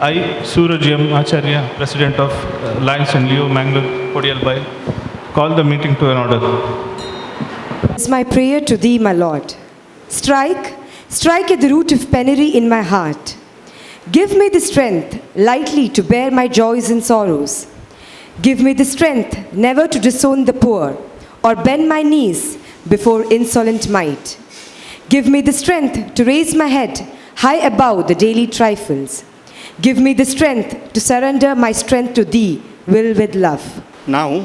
I, Suraj M. Acharya, President of Lions and Leo Mangalore Kodiyalbai, call the meeting to an order. It's my prayer to thee, my Lord. Strike at the root of penury in my heart. Give me the strength lightly to bear my joys and sorrows. Give me the strength never to disown the poor or bend my knees before insolent might. Give me the strength to raise my head high above the daily trifles. Give me the strength to surrender my strength to thee, will with love. ನಾವು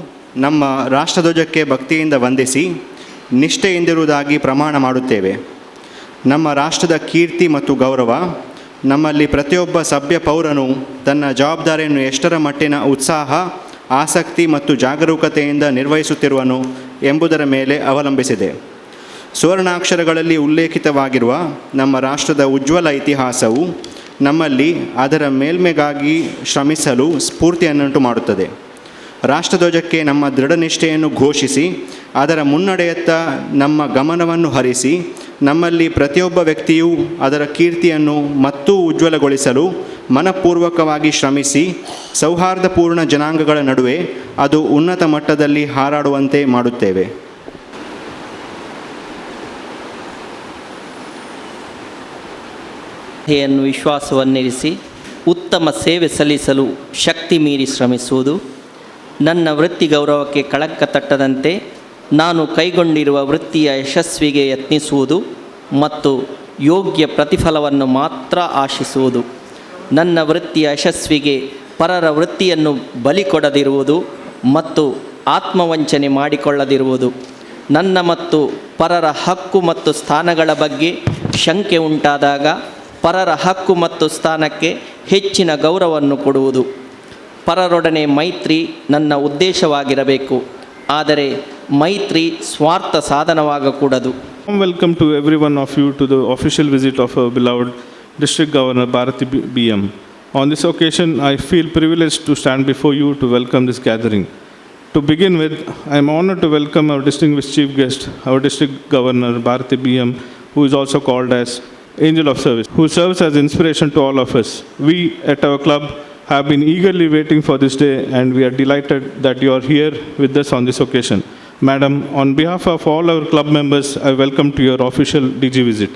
ನಮ್ಮ ರಾಷ್ಟ್ರಧ್ವಜಕ್ಕೆ ಭಕ್ತಿಯಿಂದ ವಂದಿಸಿ ನಿಷ್ಠೆಯಿಂದಿರುವುದಾಗಿ ಪ್ರಮಾಣ ಮಾಡುತ್ತೇವೆ. ನಮ್ಮ ರಾಷ್ಟ್ರದ ಕೀರ್ತಿ ಮತ್ತು ಗೌರವ ನಮ್ಮಲ್ಲಿ ಪ್ರತಿಯೊಬ್ಬ ಸಭ್ಯ ಪೌರನು ತನ್ನ ಜವಾಬ್ದಾರಿಯನ್ನು ಎಷ್ಟರ ಮಟ್ಟಿನ ಉತ್ಸಾಹ, ಆಸಕ್ತಿ ಮತ್ತು ಜಾಗರೂಕತೆಯಿಂದ ನಿರ್ವಹಿಸುತ್ತಿರುವನು ಎಂಬುದರ ಮೇಲೆ ಅವಲಂಬಿಸಿದೆ. ಸುವರ್ಣಾಕ್ಷರಗಳಲ್ಲಿ ಉಲ್ಲೇಖಿತವಾಗಿರುವ ನಮ್ಮ ರಾಷ್ಟ್ರದ ಉಜ್ವಲ ಇತಿಹಾಸವು ನಮ್ಮಲ್ಲಿ ಅದರ ಮೇಲ್ಮೆಗಾಗಿ ಶ್ರಮಿಸಲು ಸ್ಫೂರ್ತಿಯನ್ನುಂಟು ಮಾಡುತ್ತದೆ. ರಾಷ್ಟ್ರಧ್ವಜಕ್ಕೆ ನಮ್ಮ ದೃಢನಿಷ್ಠೆಯನ್ನು ಘೋಷಿಸಿ ಅದರ ಮುನ್ನಡೆಯತ್ತ ನಮ್ಮ ಗಮನವನ್ನು ಹರಿಸಿ ನಮ್ಮಲ್ಲಿ ಪ್ರತಿಯೊಬ್ಬ ವ್ಯಕ್ತಿಯೂ ಅದರ ಕೀರ್ತಿಯನ್ನು ಮತ್ತೂ ಉಜ್ವಲಗೊಳಿಸಲು ಮನಪೂರ್ವಕವಾಗಿ ಶ್ರಮಿಸಿ ಸೌಹಾರ್ದಪೂರ್ಣ ಜನಾಂಗಗಳ ನಡುವೆ ಅದು ಉನ್ನತ ಮಟ್ಟದಲ್ಲಿ ಹಾರಾಡುವಂತೆ ಮಾಡುತ್ತೇವೆ. ಯನ್ನು ವಿಶ್ವಾಸವನ್ನಿರಿಸಿ ಉತ್ತಮ ಸೇವೆ ಸಲ್ಲಿಸಲು ಶಕ್ತಿ ಮೀರಿ ಶ್ರಮಿಸುವುದು, ನನ್ನ ವೃತ್ತಿ ಗೌರವಕ್ಕೆ ಕಳಂಕ ತಟ್ಟದಂತೆ ನಾನು ಕೈಗೊಂಡಿರುವ ವೃತ್ತಿಯ ಯಶಸ್ವಿಗೆ ಯತ್ನಿಸುವುದು ಮತ್ತು ಯೋಗ್ಯ ಪ್ರತಿಫಲವನ್ನು ಮಾತ್ರ ಆಶಿಸುವುದು, ನನ್ನ ವೃತ್ತಿಯ ಯಶಸ್ವಿಗೆ ಪರರ ವೃತ್ತಿಯನ್ನು ಬಲಿ ಕೊಡದಿರುವುದು ಮತ್ತು ಆತ್ಮವಂಚನೆ ಮಾಡಿಕೊಳ್ಳದಿರುವುದು, ನನ್ನ ಮತ್ತು ಪರರ ಹಕ್ಕು ಮತ್ತು ಸ್ಥಾನಗಳ ಬಗ್ಗೆ ಶಂಕೆ ಉಂಟಾದಾಗ ಪರರ ಹಕ್ಕು ಮತ್ತು ಸ್ಥಾನಕ್ಕೆ ಹೆಚ್ಚಿನ ಗೌರವವನ್ನು ಕೊಡುವುದು, ಪರರೊಡನೆ ಮೈತ್ರಿ ನನ್ನ ಉದ್ದೇಶವಾಗಿರಬೇಕು, ಆದರೆ ಮೈತ್ರಿ ಸ್ವಾರ್ಥ ಸಾಧನವಾಗಕೂಡದು. Welcome to every one of you to the official visit of our beloved District Governor Bharati BM. On this occasion, I feel privileged to stand before you to welcome this gathering. To begin with, I am honored to welcome our distinguished chief guest, our District Governor Bharati BM, who is also called as Angel of Service, who serves as inspiration to all of us. We at our club have been eagerly waiting for this day, and we are delighted that you are here with us on this occasion. Madam, on behalf of all our club members, I welcome to your official DG visit.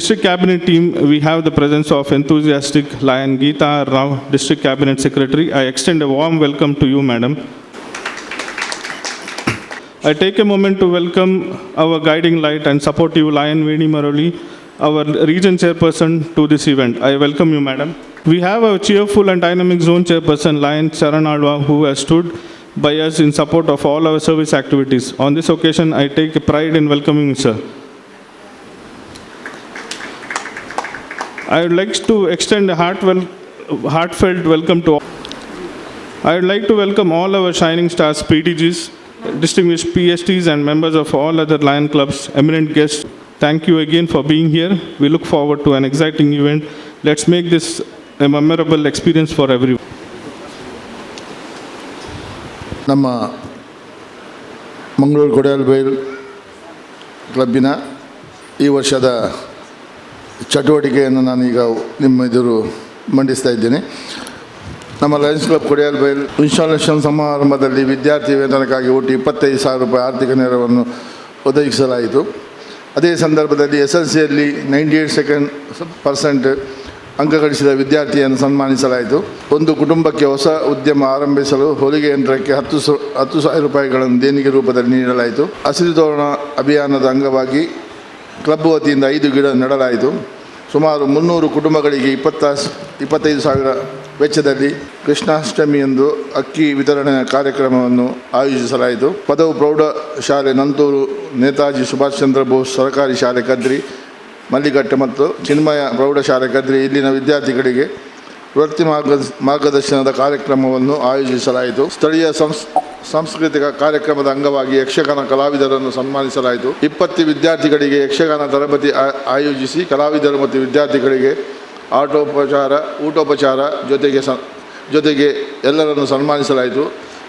District Cabinet team, we have the presence of enthusiastic Lion Geeta Rao, District Cabinet Secretary. I extend a warm welcome to you, Madam. I take a moment to welcome our guiding light and support you, Lion Veni Maroli, our region chairperson to this event. I welcome you, Madam. We have our cheerful and dynamic zone chairperson, Lion Charan Alva, who has stood by us in support of all our service activities. On this occasion, I take pride in welcoming you, sir. I would like to extend a heartfelt welcome to all. I would like to welcome all our shining stars, PTGs, distinguished PSTs and members of all other Lion clubs, eminent guests. Thank you again for being here. We look forward to an exciting event. Let's make this a memorable experience for everyone. ನಮ್ಮ ಮಂಗಳೂರು ಕೊಡಿಯಲ್ಬೈಲ್ ಕ್ಲಬ್ಬಿನ ಈ ವರ್ಷದ ಚಟುವಟಿಕೆಯನ್ನು ನಾನೀಗ ನಿಮ್ಮ ಎದುರು ಮಂಡಿಸ್ತಾ ಇದ್ದೇನೆ. ನಮ್ಮ Lions club Kodialbail installation ಸಮಾರಂಭದಲ್ಲಿ ವಿದ್ಯಾರ್ಥಿ ವೇತನಕ್ಕಾಗಿ ಒಟ್ಟು 25,000 ರೂಪಾಯಿ ಆರ್ಥಿಕ ನೆರವನ್ನು ಒದಗಿಸಲಾಯಿತು. ಅದೇ ಸಂದರ್ಭದಲ್ಲಿ SLCಯಲ್ಲಿ 98% ಅಂಕ ಗಳಿಸಿದ ವಿದ್ಯಾರ್ಥಿಯನ್ನು ಸನ್ಮಾನಿಸಲಾಯಿತು. ಒಂದು ಕುಟುಂಬಕ್ಕೆ ಹೊಸ ಉದ್ಯಮ ಆರಂಭಿಸಲು ಹೊಲಿಗೆ ಯಂತ್ರಕ್ಕೆ 10,000 ರೂಪಾಯಿಗಳನ್ನು ದೇಣಿಗೆ ರೂಪದಲ್ಲಿ ನೀಡಲಾಯಿತು. ಹಸಿರು ತೋರಣ ಅಭಿಯಾನದ ಅಂಗವಾಗಿ ಕ್ಲಬ್ ವತಿಯಿಂದ 5 ಗಿಡ ನೆಡಲಾಯಿತು. ಸುಮಾರು 300 ಕುಟುಂಬಗಳಿಗೆ 25,000 ವೆಚ್ಚದಲ್ಲಿ ಕೃಷ್ಣಾಷ್ಟಮಿಯಂದು ಅಕ್ಕಿ ವಿತರಣೆ ಕಾರ್ಯಕ್ರಮವನ್ನು ಆಯೋಜಿಸಲಾಯಿತು. ಪದವಿ ಪ್ರೌಢಶಾಲೆ ನಂತೂರು, ನೇತಾಜಿ ಸುಭಾಷ್ ಚಂದ್ರ ಬೋಸ್ ಸರ್ಕಾರಿ ಶಾಲೆ ಕದ್ರಿ, ಮಲ್ಲಿಘಟ್ಟ ಮತ್ತು ಚಿನ್ಮಯ ಪ್ರೌಢಶಾಲೆ ಕದ್ರಿ ಇಲ್ಲಿನ ವಿದ್ಯಾರ್ಥಿಗಳಿಗೆ ವೃತ್ತಿ ಮಾರ್ಗದರ್ಶನದ ಕಾರ್ಯಕ್ರಮವನ್ನು ಆಯೋಜಿಸಲಾಯಿತು. ಸ್ಥಳೀಯ ಸಾಂಸ್ಕೃತಿಕ ಕಾರ್ಯಕ್ರಮದ ಅಂಗವಾಗಿ ಯಕ್ಷಗಾನ ಕಲಾವಿದರನ್ನು ಸನ್ಮಾನಿಸಲಾಯಿತು. 20 ವಿದ್ಯಾರ್ಥಿಗಳಿಗೆ ಯಕ್ಷಗಾನ ತರಬೇತಿ ಆಯೋಜಿಸಿ ಕಲಾವಿದರು ಮತ್ತು ವಿದ್ಯಾರ್ಥಿಗಳಿಗೆ ಊಟೋಪಚಾರ ಜೊತೆಗೆ ಎಲ್ಲರನ್ನು ಸನ್ಮಾನಿಸಲಾಯಿತು.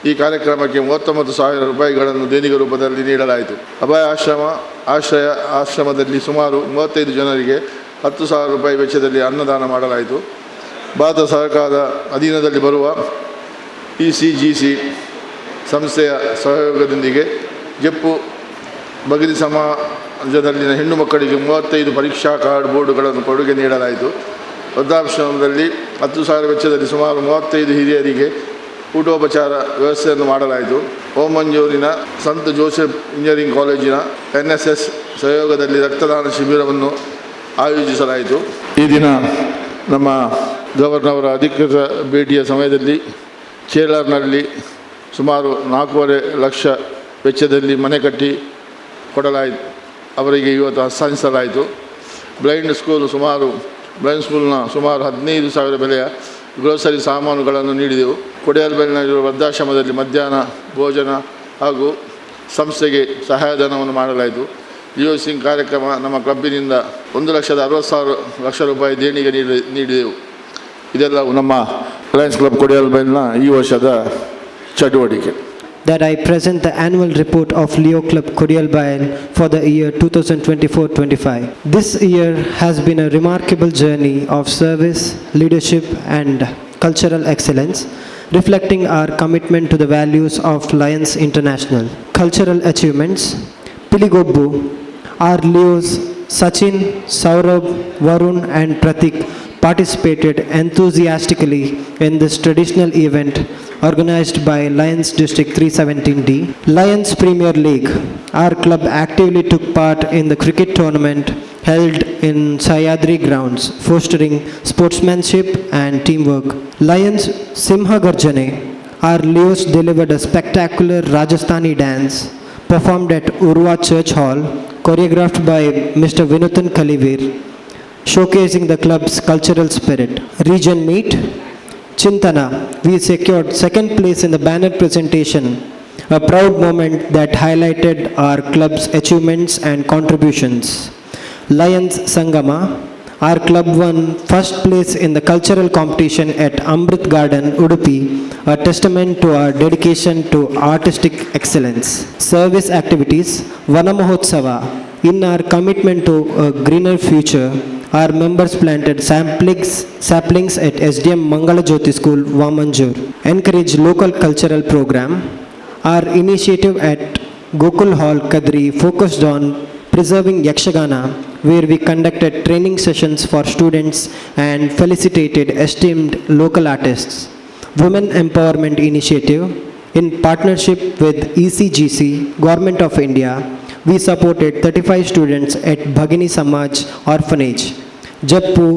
ಈ ಕಾರ್ಯಕ್ರಮಕ್ಕೆ 39,000 ರೂಪಾಯಿಗಳನ್ನು ದೇಣಿಗೆ ರೂಪದಲ್ಲಿ ನೀಡಲಾಯಿತು. ಅಭಯ ಆಶ್ರಮದಲ್ಲಿ ಸುಮಾರು 35 ಜನರಿಗೆ 10,000 ರೂಪಾಯಿ ವೆಚ್ಚದಲ್ಲಿ ಅನ್ನದಾನ ಮಾಡಲಾಯಿತು. ಭಾರತ ಸರ್ಕಾರದ ಅಧೀನದಲ್ಲಿ ಬರುವ ECGC ಸಂಸ್ಥೆಯ ಸಹಯೋಗದೊಂದಿಗೆ ಜಪ್ಪು ಬಗರಿ ಸಮಾಜದಲ್ಲಿನ ಹೆಣ್ಣು ಮಕ್ಕಳಿಗೆ 35 ಪರೀಕ್ಷಾ ಕಾರ್ಡ್ ಬೋರ್ಡುಗಳನ್ನು ಕೊಡುಗೆ ನೀಡಲಾಯಿತು. ವೃದ್ಧಾಶ್ರಮದಲ್ಲಿ 10,000 ವೆಚ್ಚದಲ್ಲಿ ಸುಮಾರು 35 ಹಿರಿಯರಿಗೆ ಊಟೋಪಚಾರ ವ್ಯವಸ್ಥೆಯನ್ನು ಮಾಡಲಾಯಿತು. ಓಮಂಜೂರಿನ ಸಂತ ಜೋಸೆಫ್ ಇಂಜಿನಿಯರಿಂಗ್ ಕಾಲೇಜಿನ NSS ಸಹಯೋಗದಲ್ಲಿ ರಕ್ತದಾನ ಶಿಬಿರವನ್ನು ಆಯೋಜಿಸಲಾಯಿತು. ಈ ದಿನ ನಮ್ಮ ಗವರ್ನರ್ ಅಧಿಕೃತ ಭೇಟಿಯ ಸಮಯದಲ್ಲಿ ಚೇಲಾರ್ನಲ್ಲಿ ಸುಮಾರು 4.5 ಲಕ್ಷ ವೆಚ್ಚದಲ್ಲಿ ಮನೆ ಕಟ್ಟಿ ಕೊಡಲಾಯಿತು. ಅವರಿಗೆ ಇವತ್ತು ಹಸ್ತಾಂತರಿಸಲಾಯಿತು. ಬ್ಲೈಂಡ್ ಸ್ಕೂಲ್ನ ಸುಮಾರು 15,000 ಬೆಲೆಯ ಗ್ರೋಸರಿ ಸಾಮಾನುಗಳನ್ನು ನೀಡಿದೆವು. ಕೊಡಿಯಲ್ಬೈಲ್ನಲ್ಲಿರುವ ವೃದ್ಧಾಶ್ರಮದಲ್ಲಿ ಮಧ್ಯಾಹ್ನ ಭೋಜನ ಹಾಗೂ ಸಂಸ್ಥೆಗೆ ಸಹಾಯಧನವನ್ನು ಮಾಡಲಾಯಿತು. ಲಿಯೋ ಸಿಂಗ್ ಕಾರ್ಯಕ್ರಮ ನಮ್ಮ ಕ್ಲಬ್ಬಿನಿಂದ 1,60,000 ರೂಪಾಯಿ ದೇಣಿಗೆ ನೀಡಿದೆವು. ಇದೆಲ್ಲವೂ ನಮ್ಮ ಲಯನ್ಸ್ ಕ್ಲಬ್ ಕೊಡಿಯಲ್ಬೈಲ್ನ ಈ ವರ್ಷದ ಚಟುವಟಿಕೆ. That I present the annual report of Leo Club Kodialbail for the year 2024-25. This year has been a remarkable journey of service, leadership and cultural excellence, reflecting our commitment to the values of Lions International. Cultural achievements: Piligobbu, our Leos Sachin, Saurabh, Varun and Pratik participated enthusiastically in this traditional event organized by Lions District 317D. Lions Premier League, our club actively took part in the cricket tournament held in Sayadri grounds, fostering sportsmanship and teamwork. Lions Simha Garjane, our Leos delivered a spectacular Rajasthani dance performed at Urva Church Hall, choreographed by Mr. Vinuthan Kalivir, showcasing the club's cultural spirit. Region meet, Chintana, we secured second place in the banner presentation, a proud moment that highlighted our club's achievements and contributions. Lions Sangama, our club won first place in the cultural competition at Amrit Garden, Udupi, a testament to our dedication to artistic excellence. Service activities, Vanamahotsava, in our commitment to a greener future, our members planted saplings at SDM Mangala Jyoti School, Vamanjur. Encourage local cultural program. Our initiative at Gokul Hall, Kadri focused on preserving Yakshagana, where we conducted training sessions for students and felicitated esteemed local artists. Women Empowerment Initiative, in partnership with ECGC, Government of India, we supported 35 students at Bhagini Samaj Orphanage, Jappu,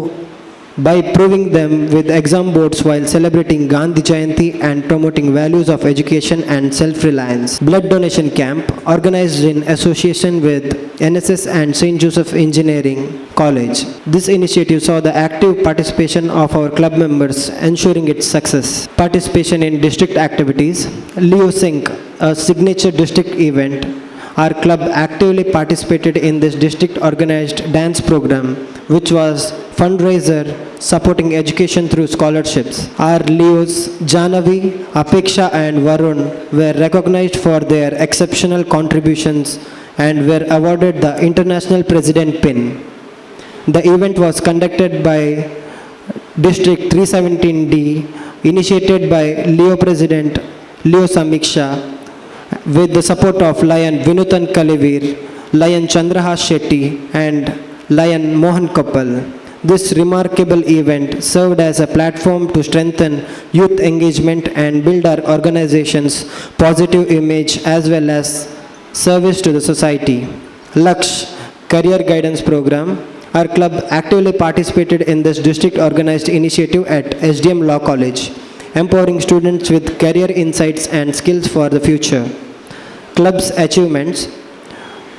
by proving them with exam boards while celebrating Gandhi Jayanti and promoting values of education and self-reliance. Blood donation camp, organized in association with NSS and St. Joseph Engineering College. This initiative saw the active participation of our club members, ensuring its success. Participation in district activities, Leo Sync, a signature district event. Our club actively participated in this district organized dance program, which was fundraiser supporting education through scholarships. Our Leos Janavi, Apeksha and Varun were recognized for their exceptional contributions and were awarded the International President Pin. The event was conducted by District 317D, initiated by Leo President Leo Samiksha, with the support of Lion Vinuthan Kalivir, Lion Chandrahas Shetty and Lion Mohan Koppal. This remarkable event served as a platform to strengthen youth engagement and build our organization's positive image as well as service to the society. Laksh Career Guidance Program, our club actively participated in this district organized initiative at SDM Law College, empowering students with career insights and skills for the future. Club's achievements,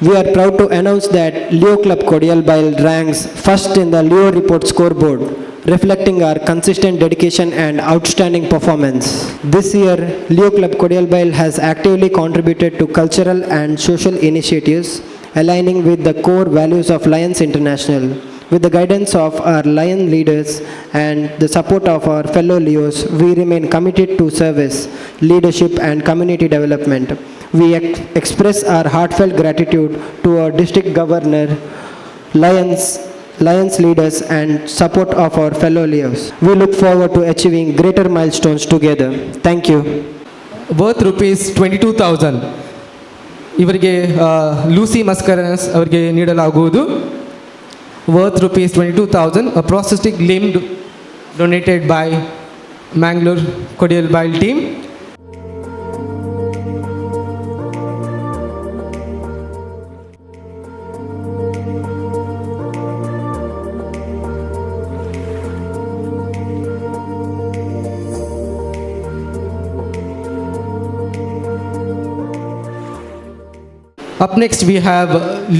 we are proud to announce that Leo Club Kodialbail ranks first in the Leo Report scoreboard, reflecting our consistent dedication and outstanding performance. This year, Leo Club Kodialbail has actively contributed to cultural and social initiatives aligning with the core values of Lions International. With the guidance of our Lion leaders and the support of our fellow Leos, we remain committed to service, leadership and community development. We express our heartfelt gratitude to our District Governor, Lions Lions leaders and support of our fellow Leos. We look forward to achieving greater milestones together. Thank you. Worth rupees 22,000 ಇವರಿಗೆ ಲೂಸಿ ಮಸ್ಕರನಸ್ ಅವರಿಗೆ ನೀಡಲಾಗುವುದು. Worth rupees 22,000 prosthetic limb donated by Mangalore Kodialbail team. Up next we have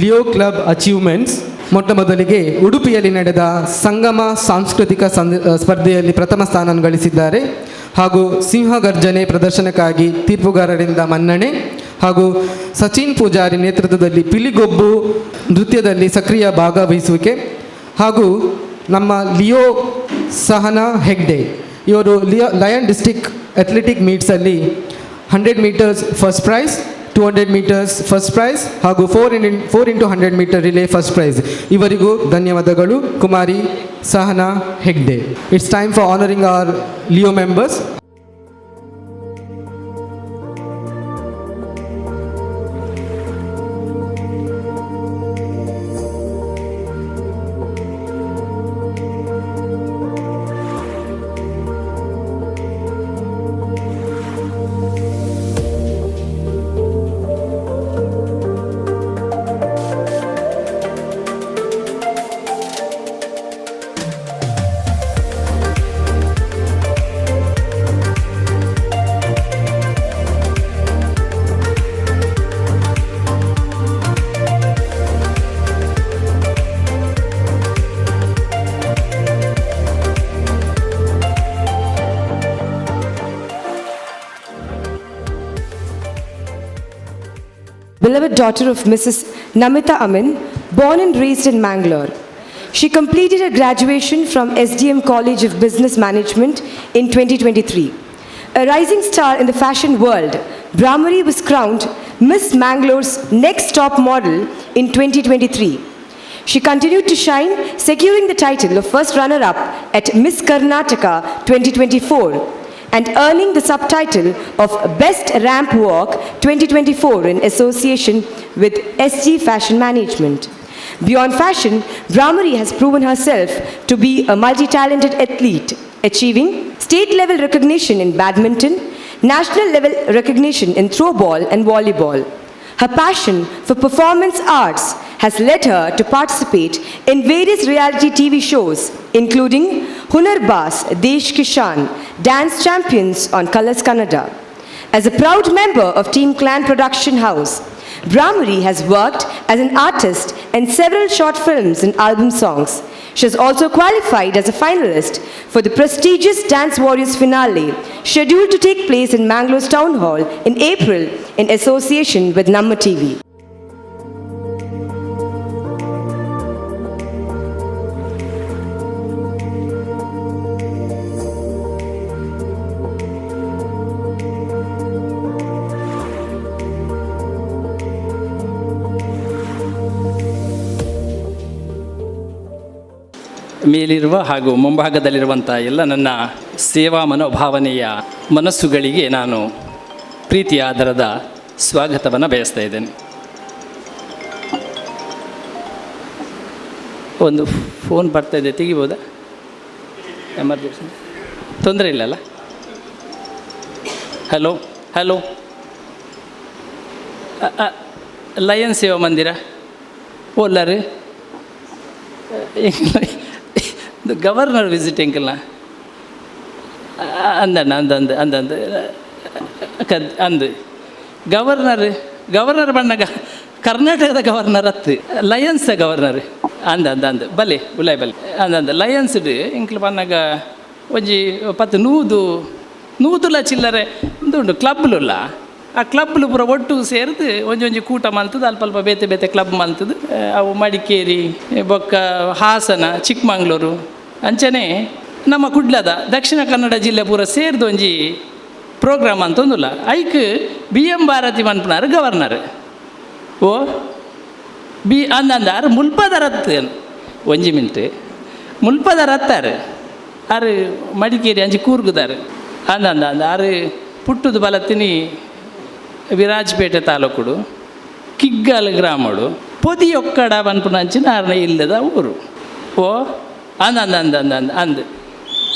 Leo Club Achievements. ಮೊಟ್ಟ ಮೊದಲಿಗೆ ಉಡುಪಿಯಲ್ಲಿ ನಡೆದ ಸಂಗಮ ಸಾಂಸ್ಕೃತಿಕ ಸ್ಪರ್ಧೆಯಲ್ಲಿ ಪ್ರಥಮ ಸ್ಥಾನ ಗಳಿಸಿದ್ದಾರೆ ಹಾಗೂ ಸಿಂಹಗರ್ಜನೆ ಪ್ರದರ್ಶನಕ್ಕಾಗಿ ತೀರ್ಪುಗಾರರಿಂದ ಮನ್ನಣೆ ಹಾಗೂ ಸಚಿನ್ ಪೂಜಾರಿ ನೇತೃತ್ವದಲ್ಲಿ ಪಿಲಿಗೊಬ್ಬು ನೃತ್ಯದಲ್ಲಿ ಸಕ್ರಿಯ ಭಾಗವಹಿಸುವಿಕೆ ಹಾಗೂ ನಮ್ಮ ಲಿಯೋ ಸಹನಾ ಹೆಗ್ಡೆ ಇವರು ಲಯನ್ ಡಿಸ್ಟ್ರಿಕ್ಟ್ ಅಥ್ಲೆಟಿಕ್ ಮೀಟ್ಸಲ್ಲಿ 100 metres first prize, 200 metres first prize ಹಾಗೂ 4x100 metre relay first prize. ಇವರಿಗೂ ಧನ್ಯವಾದಗಳು. Kumari Sahana Hegde. It's time for honouring our Leo members. Beloved daughter of Mrs. Namita Amin, born and raised in Mangalore. She completed her graduation from SDM College of Business Management in 2023. A rising star in the fashion world, Brahmari was crowned Miss Mangalore's Next Top Model in 2023. She continued to shine, securing the title of first runner-up at Miss Karnataka 2024 and earning the subtitle of Best Ramp Walk 2024 in association with SG Fashion Management. Beyond fashion, Brahmari has proven herself to be a multi-talented athlete, achieving state-level recognition in badminton, national-level recognition in throwball and volleyball. Her passion for performance arts has led her to participate in various reality TV shows, including Hunar Baaz, Desh Kishan, Dance Champions on Colors Kannada. As a proud member of Team Clan Production House, Brahmari has worked as an artist in several short films and album songs. She has also qualified as a finalist for the prestigious Dance Warriors finale, scheduled to take place in Mangalore's Town Hall in April in association with Namma TV. ಮೇಲಿರುವ ಹಾಗೂ ಮುಂಭಾಗದಲ್ಲಿರುವಂಥ ಎಲ್ಲ ನನ್ನ ಸೇವಾ ಮನೋಭಾವನೆಯ ಮನಸ್ಸುಗಳಿಗೆ ನಾನು ಪ್ರೀತಿಯ ಆದರದ ಸ್ವಾಗತವನ್ನು ಬಯಸ್ತಾ ಇದ್ದೇನೆ. ಒಂದು ಫೋನ್ ಬರ್ತಾಯಿದೆ, ತೆಗಿಬೋದಾ? ಎಮರ್ಜೆನ್ಸಿ ತೊಂದರೆ ಇಲ್ಲಲ್ಲ? ಹಲೋ ಹಲೋ, ಲಯನ್ ಸೇವಾ ಮಂದಿರ ಓಲ್ಲರು ಗವರ್ನರ್ ವಿಸಿಟ್ ಎಂಕಲ್ನ ಅಂದು ಗವರ್ನರ್ ಬಣ್ಣಗ ಕರ್ನಾಟಕದ ಗವರ್ನರ್ ಹತ್ತು ಲಯನ್ಸ್ ಗವರ್ನರ್ ಅಂದ ಬಲೆ ಉಲಾಯ್ ಬಲೆ ಅಂದ ಲಯನ್ಸ್ ಇಂಕ್ಲು ಬಣ್ಣಗ ಒಂಜಿ 10 ನೂದುಲ ಚಿಲ್ಲರೆ ಉಂಟು ಕ್ಲಬ್ಲುಲ್ಲ. ಆ ಕ್ಲಬ್ಲು ಪೂರ ಒಟ್ಟು ಸೇರಿದು ಒಂಜಿ ಕೂಟ ಮಲ್ತದು, ಅಲ್ಪ ಬೇತೆ ಬೇತೆ ಕ್ಲಬ್ ಮಲ್ತದು. ಅವು ಮಡಿಕೇರಿ, ಬೊಕ್ಕ ಹಾಸನ, ಚಿಕ್ಕಮಂಗ್ಳೂರು ಅಂಚನೆ ನಮ್ಮ ಕುಡ್ಲದ ದಕ್ಷಿಣ ಕನ್ನಡ ಜಿಲ್ಲೆ ಪೂರ ಸೇರಿದು ಒಂಜಿ ಪ್ರೋಗ್ರಾಮ್ ಅಂತಂದಿಲ್ಲ. ಐಕ್ BM ಭಾರತಿ ಮನ್ಪುನಾರು ಗವರ್ನರ್. ಓ ಅಂದಾರು ಮುಲ್ಪದ ರತ್ತು ಒಂಜಿ ಮಿನಿಟ್ ಮುಲ್ಪದಾರ ಹತ್ತಾರೆ ಆರು ಮಡಿಕೇರಿ ಅಂಚಿ ಕೂರ್ಗುದಾರೆ ಅಂದ ಆರು ಪುಟ್ಟದು ಬಲತ್ತಿನಿ ವಿರಾಜಪೇಟೆ ತಾಲೂಕುಡು ಕಿಗ್ಗಾಲ ಗ್ರಾಮಡು ಪೊದಿ ಒಕ್ಕಡ ಪನ್ಪುನಂಚಿನ ಆರ್ನ ಇಲ್ಲದ ಊರು ಓ ಅಂದ್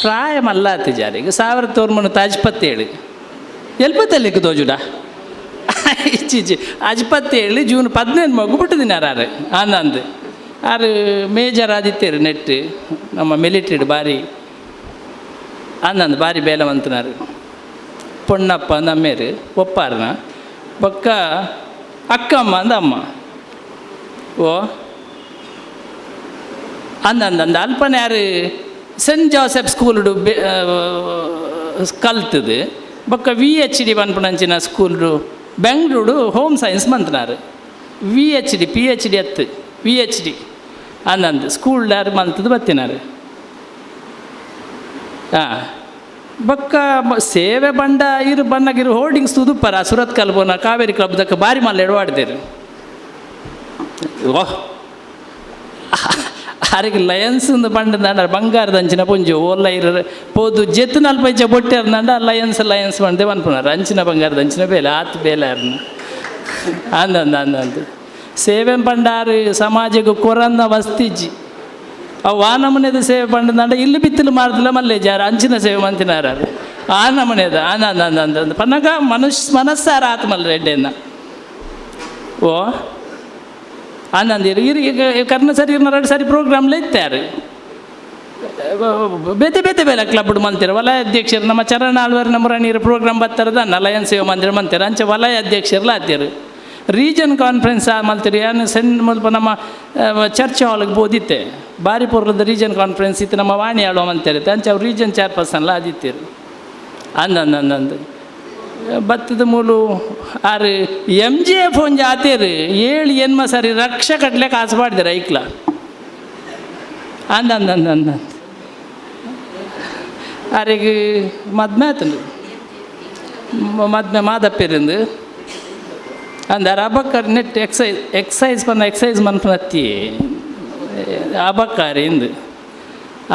ಪ್ರಾಯ ಮಲ್ಲಾತಿ ಜಾರಿಗೆ 1957 ಎಲ್ಪತ್ತಲ್ಲಿಕ್ಕೆ ತೋಜುಡ ಇಚ್ಚಿಚ್ಚಿ 57 ಜೂನ್ 15 ಮಗು ಬಿಟ್ಟದಿನಾರು ಅಂದ್ ಆರು ಮೇಜರ್ ಆದಿತ್ಯರು ನೆಟ್ಟು ನಮ್ಮ ಮಿಲಿಟ್ರಿಡ್ ಬಾರಿ ಬಾರಿ ಬೇಲವಂತನಾರು ಪೊಣ್ಣಪ್ಪ ನಮ್ಮೇರು ಒಪ್ಪಾರನ ಬೊಕ್ಕ ಅಕ್ಕಮ್ಮ ಅಂದ ಅಮ್ಮ ಓ ಅಂದ ಅಲ್ಪನೆ ಯಾರು ಸೆಂಟ್ ಜೋಸೆಫ್ ಸ್ಕೂಲ್ಡು ಕಲ್ತದು ಬೊಕ್ಕ VHD ಪನ್ಪುನಂಚಿನ ಸ್ಕೂಲ್ಡು ಬೆಂಗಳೂರು ಹೋಮ್ ಸೈನ್ಸ್ ಮಂತನಾರು VHD PhD ಎತ್ತು VHD ಅಂದ್ ಸ್ಕೂಲ್ ಯಾರು ಮಂತದ್ದು ಬತ್ತಿನಾರು ಹಾಂ ಬೊಕ್ಕ ಸೇವೆ ಬಂಡ ಇರು ಬಣ್ಣಗಿರು ಹೋರ್ಡಿಂಗ್ಸ್ ತುದುಪ್ಪರ ಸುರತ್ ಕಲ್ಬೋನ ಕಾವೇರಿ ಕ್ಲಬ್ದಕ್ಕೆ ಬಾರಿ ಮಲ್ಲ ಎಡವಾಡ್ದೇರು ಓಹ್ ಆರಿಗೆ ಲಯನ್ಸ್ ಬಂಡ ಬಂಗಾರದ ಅಂಚಿನ ಪುಂಜು ಓಲ್ಲ ಇರ ಪೋದು ಜೆತ್ತು ನಲ್ಪೈಚ ಬೊಟ್ಟೆರ್ನಂಡ ಲಯನ್ಸ್ ಬಂಡೆ ಅನ್ಪುನಾರ ಅಂಚಿನ ಬಂಗಾರದ ಅಂಚಿನ ಬೇಲೆ ಆತ್ ಬೇಲೆ ಅರ್ನ ಅಂದ್ ಸೇವೆ ಬಂಡಾರು ಸಮಾಜಕ್ಕೆ ಕೊರನ್ನ ವಸ್ತಿಜ್ಜಿ ಅವು ಆ ನಮನೆದ ಸೇವೆ ಪಂಡ ಇಲ್ಲಿ ಬಿತ್ತಲು ಮಾಡ್ದಿಲ್ಲ ಮಲ್ಲೆ ಜಾರ ಅಂಚಿನ ಸೇವೆ ಮಂತಿನಾರ ಆ ನಮನೆದ ಅಂದ್ ಪನ್ನಗ ಮನಸ್ಸಾರ ಆತ ಮಲ್ಲ ರೆಡ್ಡೆನ್ನ ಓ ಅಂದಿರು ಈಗ ಕರ್ನ ಸರಿ 2 ಸಾರಿ ಪ್ರೋಗ್ರಾಮ್ಲ ಇತ್ತಾರೆ ಬೇತೆ ಬೇಲೆ ಕ್ಲಬ್ಡು ಮಂತಿರ ವಲಯ ಅಧ್ಯಕ್ಷರು ನಮ್ಮ ಚರಣ ಆಳ್ವಾರಿ ನಮ್ಮ ನೀರು ಪ್ರೋಗ್ರಾಮ್ ಬರ್ತಾರದ ಲಯನ್ ಸೇವೆ ಮಂದಿರ ಮಂತಿರ ಅಂಚೆ ವಲಯ ಅಧ್ಯಕ್ಷರಲ್ಲ ಆತ್ಯರು ರೀಜನ್ ಕಾನ್ಫರೆನ್ಸ್ ಮಲ್ತಿರಿ ಏನು ಸೆಂಡ್ ಮುಲ್ಪ ನಮ್ಮ ಚರ್ಚ್ ಹಾಲ್ಗೆ ಬೋದಿತ್ತೆ ಬಾರಿಪುರದ ರೀಜನ್ ಕಾನ್ಫರೆನ್ಸ್ ಇತ್ತು ನಮ್ಮ ವಾಣಿ ಆಳುವ ಮಂತಿರುತ್ತೆ ಅಂಚೆ ಅವ್ರು ರೀಜನ್ ಚೇರ್ಪರ್ಸನ್ಲ ಆದಿತ್ಯರು ಅಂದ್ ಬತ್ತದ ಮೂಲು ಆರು MJF ಒಂಜಿ ಆತೇರು 7 ಎನ್ಮ ಸರಿ ರಕ್ಷ ಕಟ್ಲೆ ಕಾಸು ಮಾಡಿದಾರ ಐಕ್ಲ ಅಂದ್ ಆರಿಗೆ ಮದ್ಮೆ ಆತಂದು ಮದ್ಮೆ ಮಾದಪ್ಪೇರಿಂದು ಅಂದಾರ ಅಬಕ್ಕರ್ ನೆಟ್ ಎಕ್ಸೈಸ್ ಮನ್ಪನತ್ತಿ ಅಬಕ್ಕಾರಿ ಇಂದು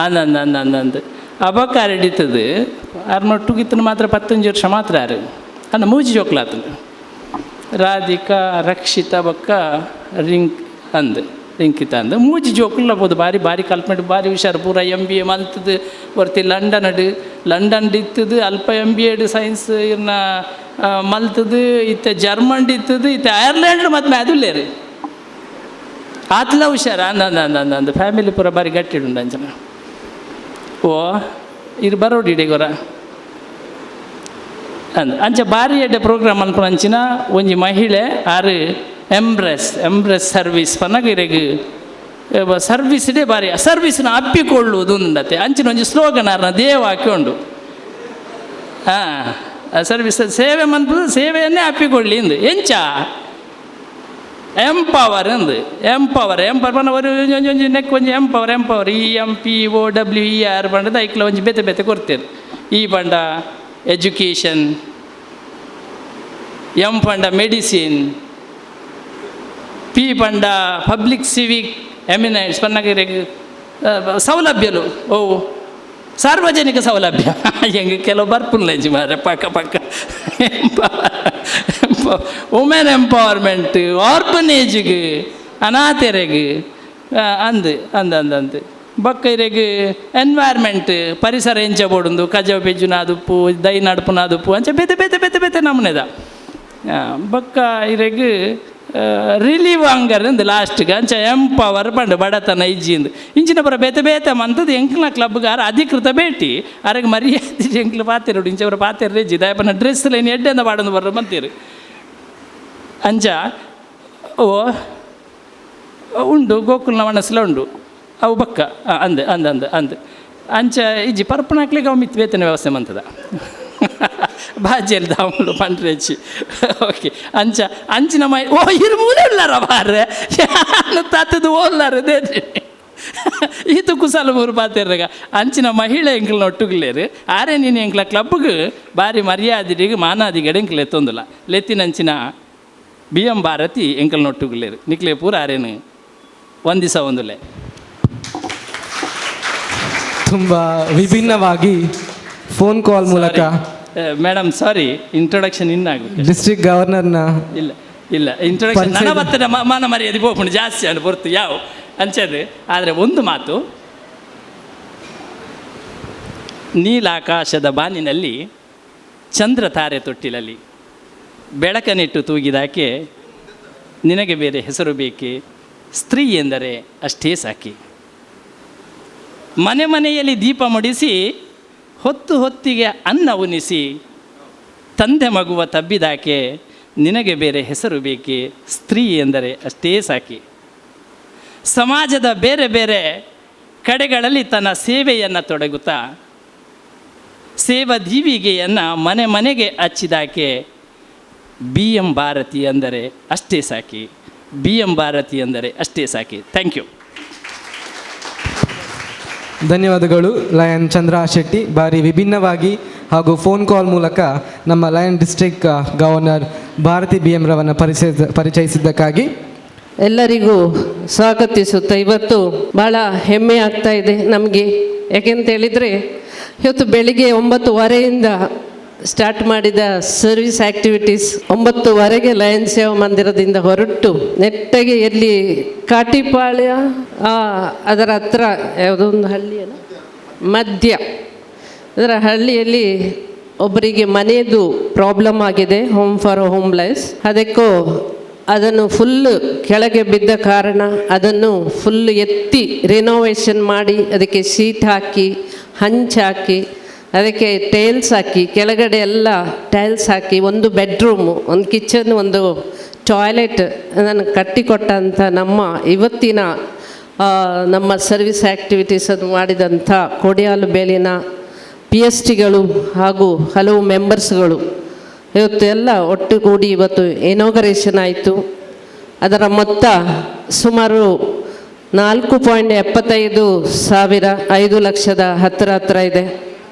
ಅಂದ್ ಅಬಕ್ಕಾರಿ ಹಿಡಿತದು ಅರ್ನೊಟ್ಟುಗಿತ್ತನ ಮಾತ್ರ 15 ವರ್ಷ ಮಾತ್ರ ಆರು ಅಂದ ಮೂಜಿ ಜೋಕ್ಲಾತ ರಾಧಿಕಾ ರಕ್ಷಿತಾ ಬೊಕ್ಕ ರಿಂಕಿತ ಅಂದು ಮೂಜಿ ಜೋಕ್ಲ ಬೋದು ಬಾರಿ ಕಲ್ಪನೆ ಬಾರಿ ಹುಷಾರು ಪೂರ MBA ಮಲ್ತದು ವರ್ತಿ ಲಂಡನ್ ಇತ್ತದು ಅಲ್ಪ MBA ಸೈನ್ಸ್ ಇರ್ನ ಮಲ್ತದು ಇತ್ತೆ ಜರ್ಮನ್ ಇತ್ತದು ಇತ್ತೆ ಐರ್ಲೆಂಡ್ ಮತ್ತು ಅದುಲ್ಲೇರಿ ಆತ್ಲ ಹುಷಾರ ಅಂದ್ ಫ್ಯಾಮಿಲಿ ಪೂರ ಬಾರಿ ಗಟ್ಟಿಡುಂಡು ಅಂಚನ ಓ ಇರು ಬರೋಡಿಡೆ ಗೊರ ಅಂಚೆ ಬಾರಿ ಎಡ್ಡೆ ಪ್ರೋಗ್ರಾಮ್ ಅನ್ಪಂಚಿನ ಒಂಜಿ ಮಹಿಳೆ ಆರು ಎಂಬ್ರೆಸ್ ಸರ್ವಿಸ್ ಪನ್ನಗ ಇರೆಗ್ ಸರ್ವಿಸ್ಡೇ ಬಾರಿ ಸರ್ವಿಸ್ನ ಅಪ್ಪಿಕೊಳ್ಳುವುದು ಉಂಡತೆ ಅಂಚಿನ ಒಂಜಿ ಸ್ಲೋಗನ್ ಆರ್ನ ದೇವ ಹಾಕಿಕೊಂಡು ಸರ್ವಿಸ್ ಸೇವೆ ಮನ್ಪದು ಸೇವೆಯನ್ನೇ ಅಪ್ಪಿಕೊಳ್ಳಿ ಇಂದು ಎಂಚ ಎಂಪವರ್ ಪನ್ನ ಒಂಜಿ ನೆಕ್ ಒಂಜಿ ಎಂಪವರ್ EMPOWER ಪಂಡದ ಐಕ್ಲ ಒಂಜಿ ಬೇತೆ ಕೊಡ್ತೇನೆ ಈ ಪಂಡ ಎಜುಕೇಷನ್ ಎಂ ಪಂಡ ಮೆಡಿಸಿನ್ ಪಿ ಪಂಡ ಪಬ್ಲಿಕ್ ಸಿವಿಕ್ ಎಮಿನೆಂಟ್ಸ್ ಪನ್ನಗಿರಿಗೆ ಸೌಲಭ್ಯಲು ಓ ಸಾರ್ವಜನಿಕ ಸೌಲಭ್ಯ ಹೆಂಗೆ ಕೆಲವು ಬರ್ಪುನ್ಲೆಂಜಿ ಮಾರೆ ಪಕ್ಕ ವುಮೆನ್ ಎಂಪವರ್ಮೆಂಟ್ ಆರ್ಫನೇಜ್ಗೆ ಅನಾಥೆರೆಗೆ ಅಂದ್ ಬೊಕ್ಕ ಇರೆಗ್ ಎನ್ವೈರ್ಮೆಂಟ್ ಪರಿಸರ ಎಂಚ ಬೋಡುಂದು ಕಜವ ಪೆಜ್ಜುನಾದುಪ್ಪು ದೈ ನಡುಪುನಾದುಪ್ಪು ಅಂಚೆ ಬೇತೆ ನಮನೆದ ಬೊಕ್ಕ ಇರೆಗ್ ರಿಲೀವ್ ಹಂಗರ್ ಅಂದು ಲಾಸ್ಟ್ಗೆ ಅಂಚ ಎಂಪವರ್ ಪಂಡು ಬಡತನ ಇಜ್ಜಿಂದು ಇಂಚಿನ ಪುರ ಬೇತೆ ಮಂತದ್ದು ಎಂಕ್ಲ ಕ್ಲಬ್ಗಾರ ಅಧಿಕೃತ ಭೇಟಿ ಅರೆಗೆ ಮರ್ಯಾದೆ ಎಂಕ್ಲು ಪಾತಿರೋಡು ಇಂಚವರ ಪಾತಿರ ರೆಜ್ಜಿ ದಯಪನ ಡ್ರೆಸ್ ಲೈನ್ ಎಡ್ಡೆಂದ ಬಾಡೊಂದು ಬರ್ರ ಮಂತೀರು ಅಂಚ ಓ ಉಂಡು ಗೋಕುಲ್ನ ಮನಸ್ಸುಲ ಉಂಡು ಅವು ಬಕ್ಕ ಅಂದ್ ಅಂಚ ಇಜ್ಜಿ ಪರ್ಪಣ ಹಾಕ್ಲಿಕ್ಕೆ ಅವು ಮಿತ್ ವೇತನ ವ್ಯವಸ್ಥೆ ಮಂತದ ಬಾಜಿಯಲ್ಲಿ ದಾಮುಲು ಪಂಡ್ರೆ ಹೆಚ್ಚಿ ಓಕೆ ಅಂಚಿನ ಮೈ ಓ ಇರು ಮೂಲೆ ಉಳ್ಳಾರ ಬಾರ್ರೆ ತತ್ತದು ಓಲ್ಲಾರ ದೇದ್ರಿ ಈತು ಕುಸಲ ಮೂರು ಪಾತಿರ್ರಾಗ ಅಂಚಿನ ಮಹಿಳೆ ಎಂಕ್ಲ ಒಟ್ಟುಗ್ಲೇರು ಆರೆ ನೀನು ಎಂಕ್ಲ ಕ್ಲಬ್ಗೆ ಬಾರಿ ಮರ್ಯಾದಿಗೆ ಮಾನಾದಿಗಡೆ ಎಂಕ್ಲ ಎತ್ತೊಂದಿಲ್ಲ ಲೆತ್ತಿನಂಚಿನ BM ಭಾರತಿ ಎಂಕಲ್ ನೊಟ್ಟುಗ್ಲೇರು ನಿಕ್ಲೆ ಪೂರ ಆರೇನು ಒಂದಿಸ ಒಂದುಲೆ ತುಂಬ ವಿಭಿನ್ನವಾಗಿ ಫೋನ್ ಕಾಲ್ ಮೂಲಕ ಮೇಡಮ್ ಸಾರಿ, ಇಂಟ್ರೊಡಕ್ಷನ್ ಇನ್ನಾಗಬೇಕು. ಡಿಸ್ಟ್ರಿಕ್ಟ್ ಗವರ್ನರ್ನ ಇಲ್ಲ ಇಂಟ್ರೊಡಕ್ಷನ್ ನನ್ನ ಬರ್ತದೆ ಮಾನ ಮರ್ಯಾದೆ ಹೋಗ್ಬಿಟ್ಟು ಜಾಸ್ತಿ ಅನ್ನು ಬರ್ತು ಯಾವ ಅಂಚದು. ಆದರೆ ಒಂದು ಮಾತು, ನೀಲಾಕಾಶದ ಬಾನಿನಲ್ಲಿ ಚಂದ್ರ ತಾರೆ ತೊಟ್ಟಿಲಲ್ಲಿ ಬೆಳಕನಿಟ್ಟು ತೂಗಿದಾಕೆ ನಿನಗೆ ಬೇರೆ ಹೆಸರು ಬೇಕೆ, ಸ್ತ್ರೀ ಎಂದರೆ ಅಷ್ಟೇ ಸಾಕಿ. ಮನೆ ಮನೆಯಲ್ಲಿ ದೀಪ ಮುಡಿಸಿ ಹೊತ್ತು ಹೊತ್ತಿಗೆ ಅನ್ನ ಉಣಿಸಿ ತಂದೆ ಮಗುವ ತಬ್ಬಿದಾಕೆ ನಿನಗೆ ಬೇರೆ ಹೆಸರು ಬೇಕೆ, ಸ್ತ್ರೀ ಎಂದರೆ ಅಷ್ಟೇ ಸಾಕಿ. ಸಮಾಜದ ಬೇರೆ ಬೇರೆ ಕಡೆಗಳಲ್ಲಿ ತನ್ನ ಸೇವೆಯನ್ನು ತೊಡಗುತ್ತಾ ಸೇವಾ ದೀವಿಗೆಯನ್ನು ಮನೆ ಮನೆಗೆ ಹಚ್ಚಿದಾಕೆ BM ಭಾರತಿ ಅಂದರೆ ಅಷ್ಟೇ ಸಾಕಿ, BM ಭಾರತಿ ಅಂದರೆ ಅಷ್ಟೇ ಸಾಕಿ. Thank you. ಧನ್ಯವಾದಗಳು ಲಯನ್ ಚಂದ್ರ ಶೆಟ್ಟಿ. ಭಾರಿ ವಿಭಿನ್ನವಾಗಿ ಹಾಗೂ ಫೋನ್ ಕಾಲ್ ಮೂಲಕ ನಮ್ಮ lion district governor Bharathi BM ರವನ್ನು ಪರಿಚಯಿಸಿದ್ದಕ್ಕಾಗಿ ಎಲ್ಲರಿಗೂ ಸ್ವಾಗತಿಸುತ್ತಾ ಇವತ್ತು ಭಾಳ ಹೆಮ್ಮೆ ಆಗ್ತಾ ಇದೆ ನಮಗೆ. ಯಾಕೆಂತೇಳಿದರೆ ಇವತ್ತು ಬೆಳಿಗ್ಗೆ 9:15 ಸ್ಟಾರ್ಟ್ ಮಾಡಿದ ಸರ್ವಿಸ್ ಆ್ಯಕ್ಟಿವಿಟೀಸ್ 9:00 ಲಯನ್ ಸೇವಾ ಮಂದಿರದಿಂದ ಹೊರಟು ನೆಟ್ಟಗೆ ಎಲ್ಲಿ ಕಾಟಿಪಾಳ್ಯ ಅದರ ಹತ್ರ ಯಾವುದೋ ಒಂದು ಹಳ್ಳಿಯಲ್ಲ ಮಧ್ಯ, ಅದರ ಹಳ್ಳಿಯಲ್ಲಿ ಒಬ್ಬರಿಗೆ ಮನೆಯದು ಪ್ರಾಬ್ಲಮ್ ಆಗಿದೆ, ಹೋಮ್ ಫಾರ್ ಹೋಮ್ಲೆಸ್. ಅದಕ್ಕೂ ಅದನ್ನು ಫುಲ್ಲು ಕೆಳಗೆ ಬಿದ್ದ ಕಾರಣ ಅದನ್ನು ಫುಲ್ ಎತ್ತಿ ರಿನೋವೇಷನ್ ಮಾಡಿ ಅದಕ್ಕೆ ಶೀಟ್ ಹಾಕಿ ಹಂಚಾಕಿ ಅದಕ್ಕೆ ಟೈಲ್ಸ್ ಹಾಕಿ ಕೆಳಗಡೆ ಎಲ್ಲ ಟೈಲ್ಸ್ ಹಾಕಿ ಒಂದು ಬೆಡ್ರೂಮು, ಒಂದು ಕಿಚನ್, ಒಂದು ಟಾಯ್ಲೆಟ್ ಅದನ್ನು ಕಟ್ಟಿಕೊಟ್ಟಂಥ ನಮ್ಮ ಇವತ್ತಿನ ನಮ್ಮ ಸರ್ವಿಸ್ ಆ್ಯಕ್ಟಿವಿಟೀಸನ್ನು ಮಾಡಿದಂಥ ಕೊಡಿಯಾಲು ಬೇಲಿನ PSTಗಳು ಹಾಗೂ ಹಲವು ಮೆಂಬರ್ಸ್ಗಳು ಇವತ್ತು ಎಲ್ಲ ಒಟ್ಟುಗೂಡಿ ಇವತ್ತು ಇನಾಗರೇಷನ್ ಆಯಿತು. ಅದರ ಮೊತ್ತ ಸುಮಾರು 4.75 5 ಲಕ್ಷದ ಹತ್ತಿರ ಇದೆ.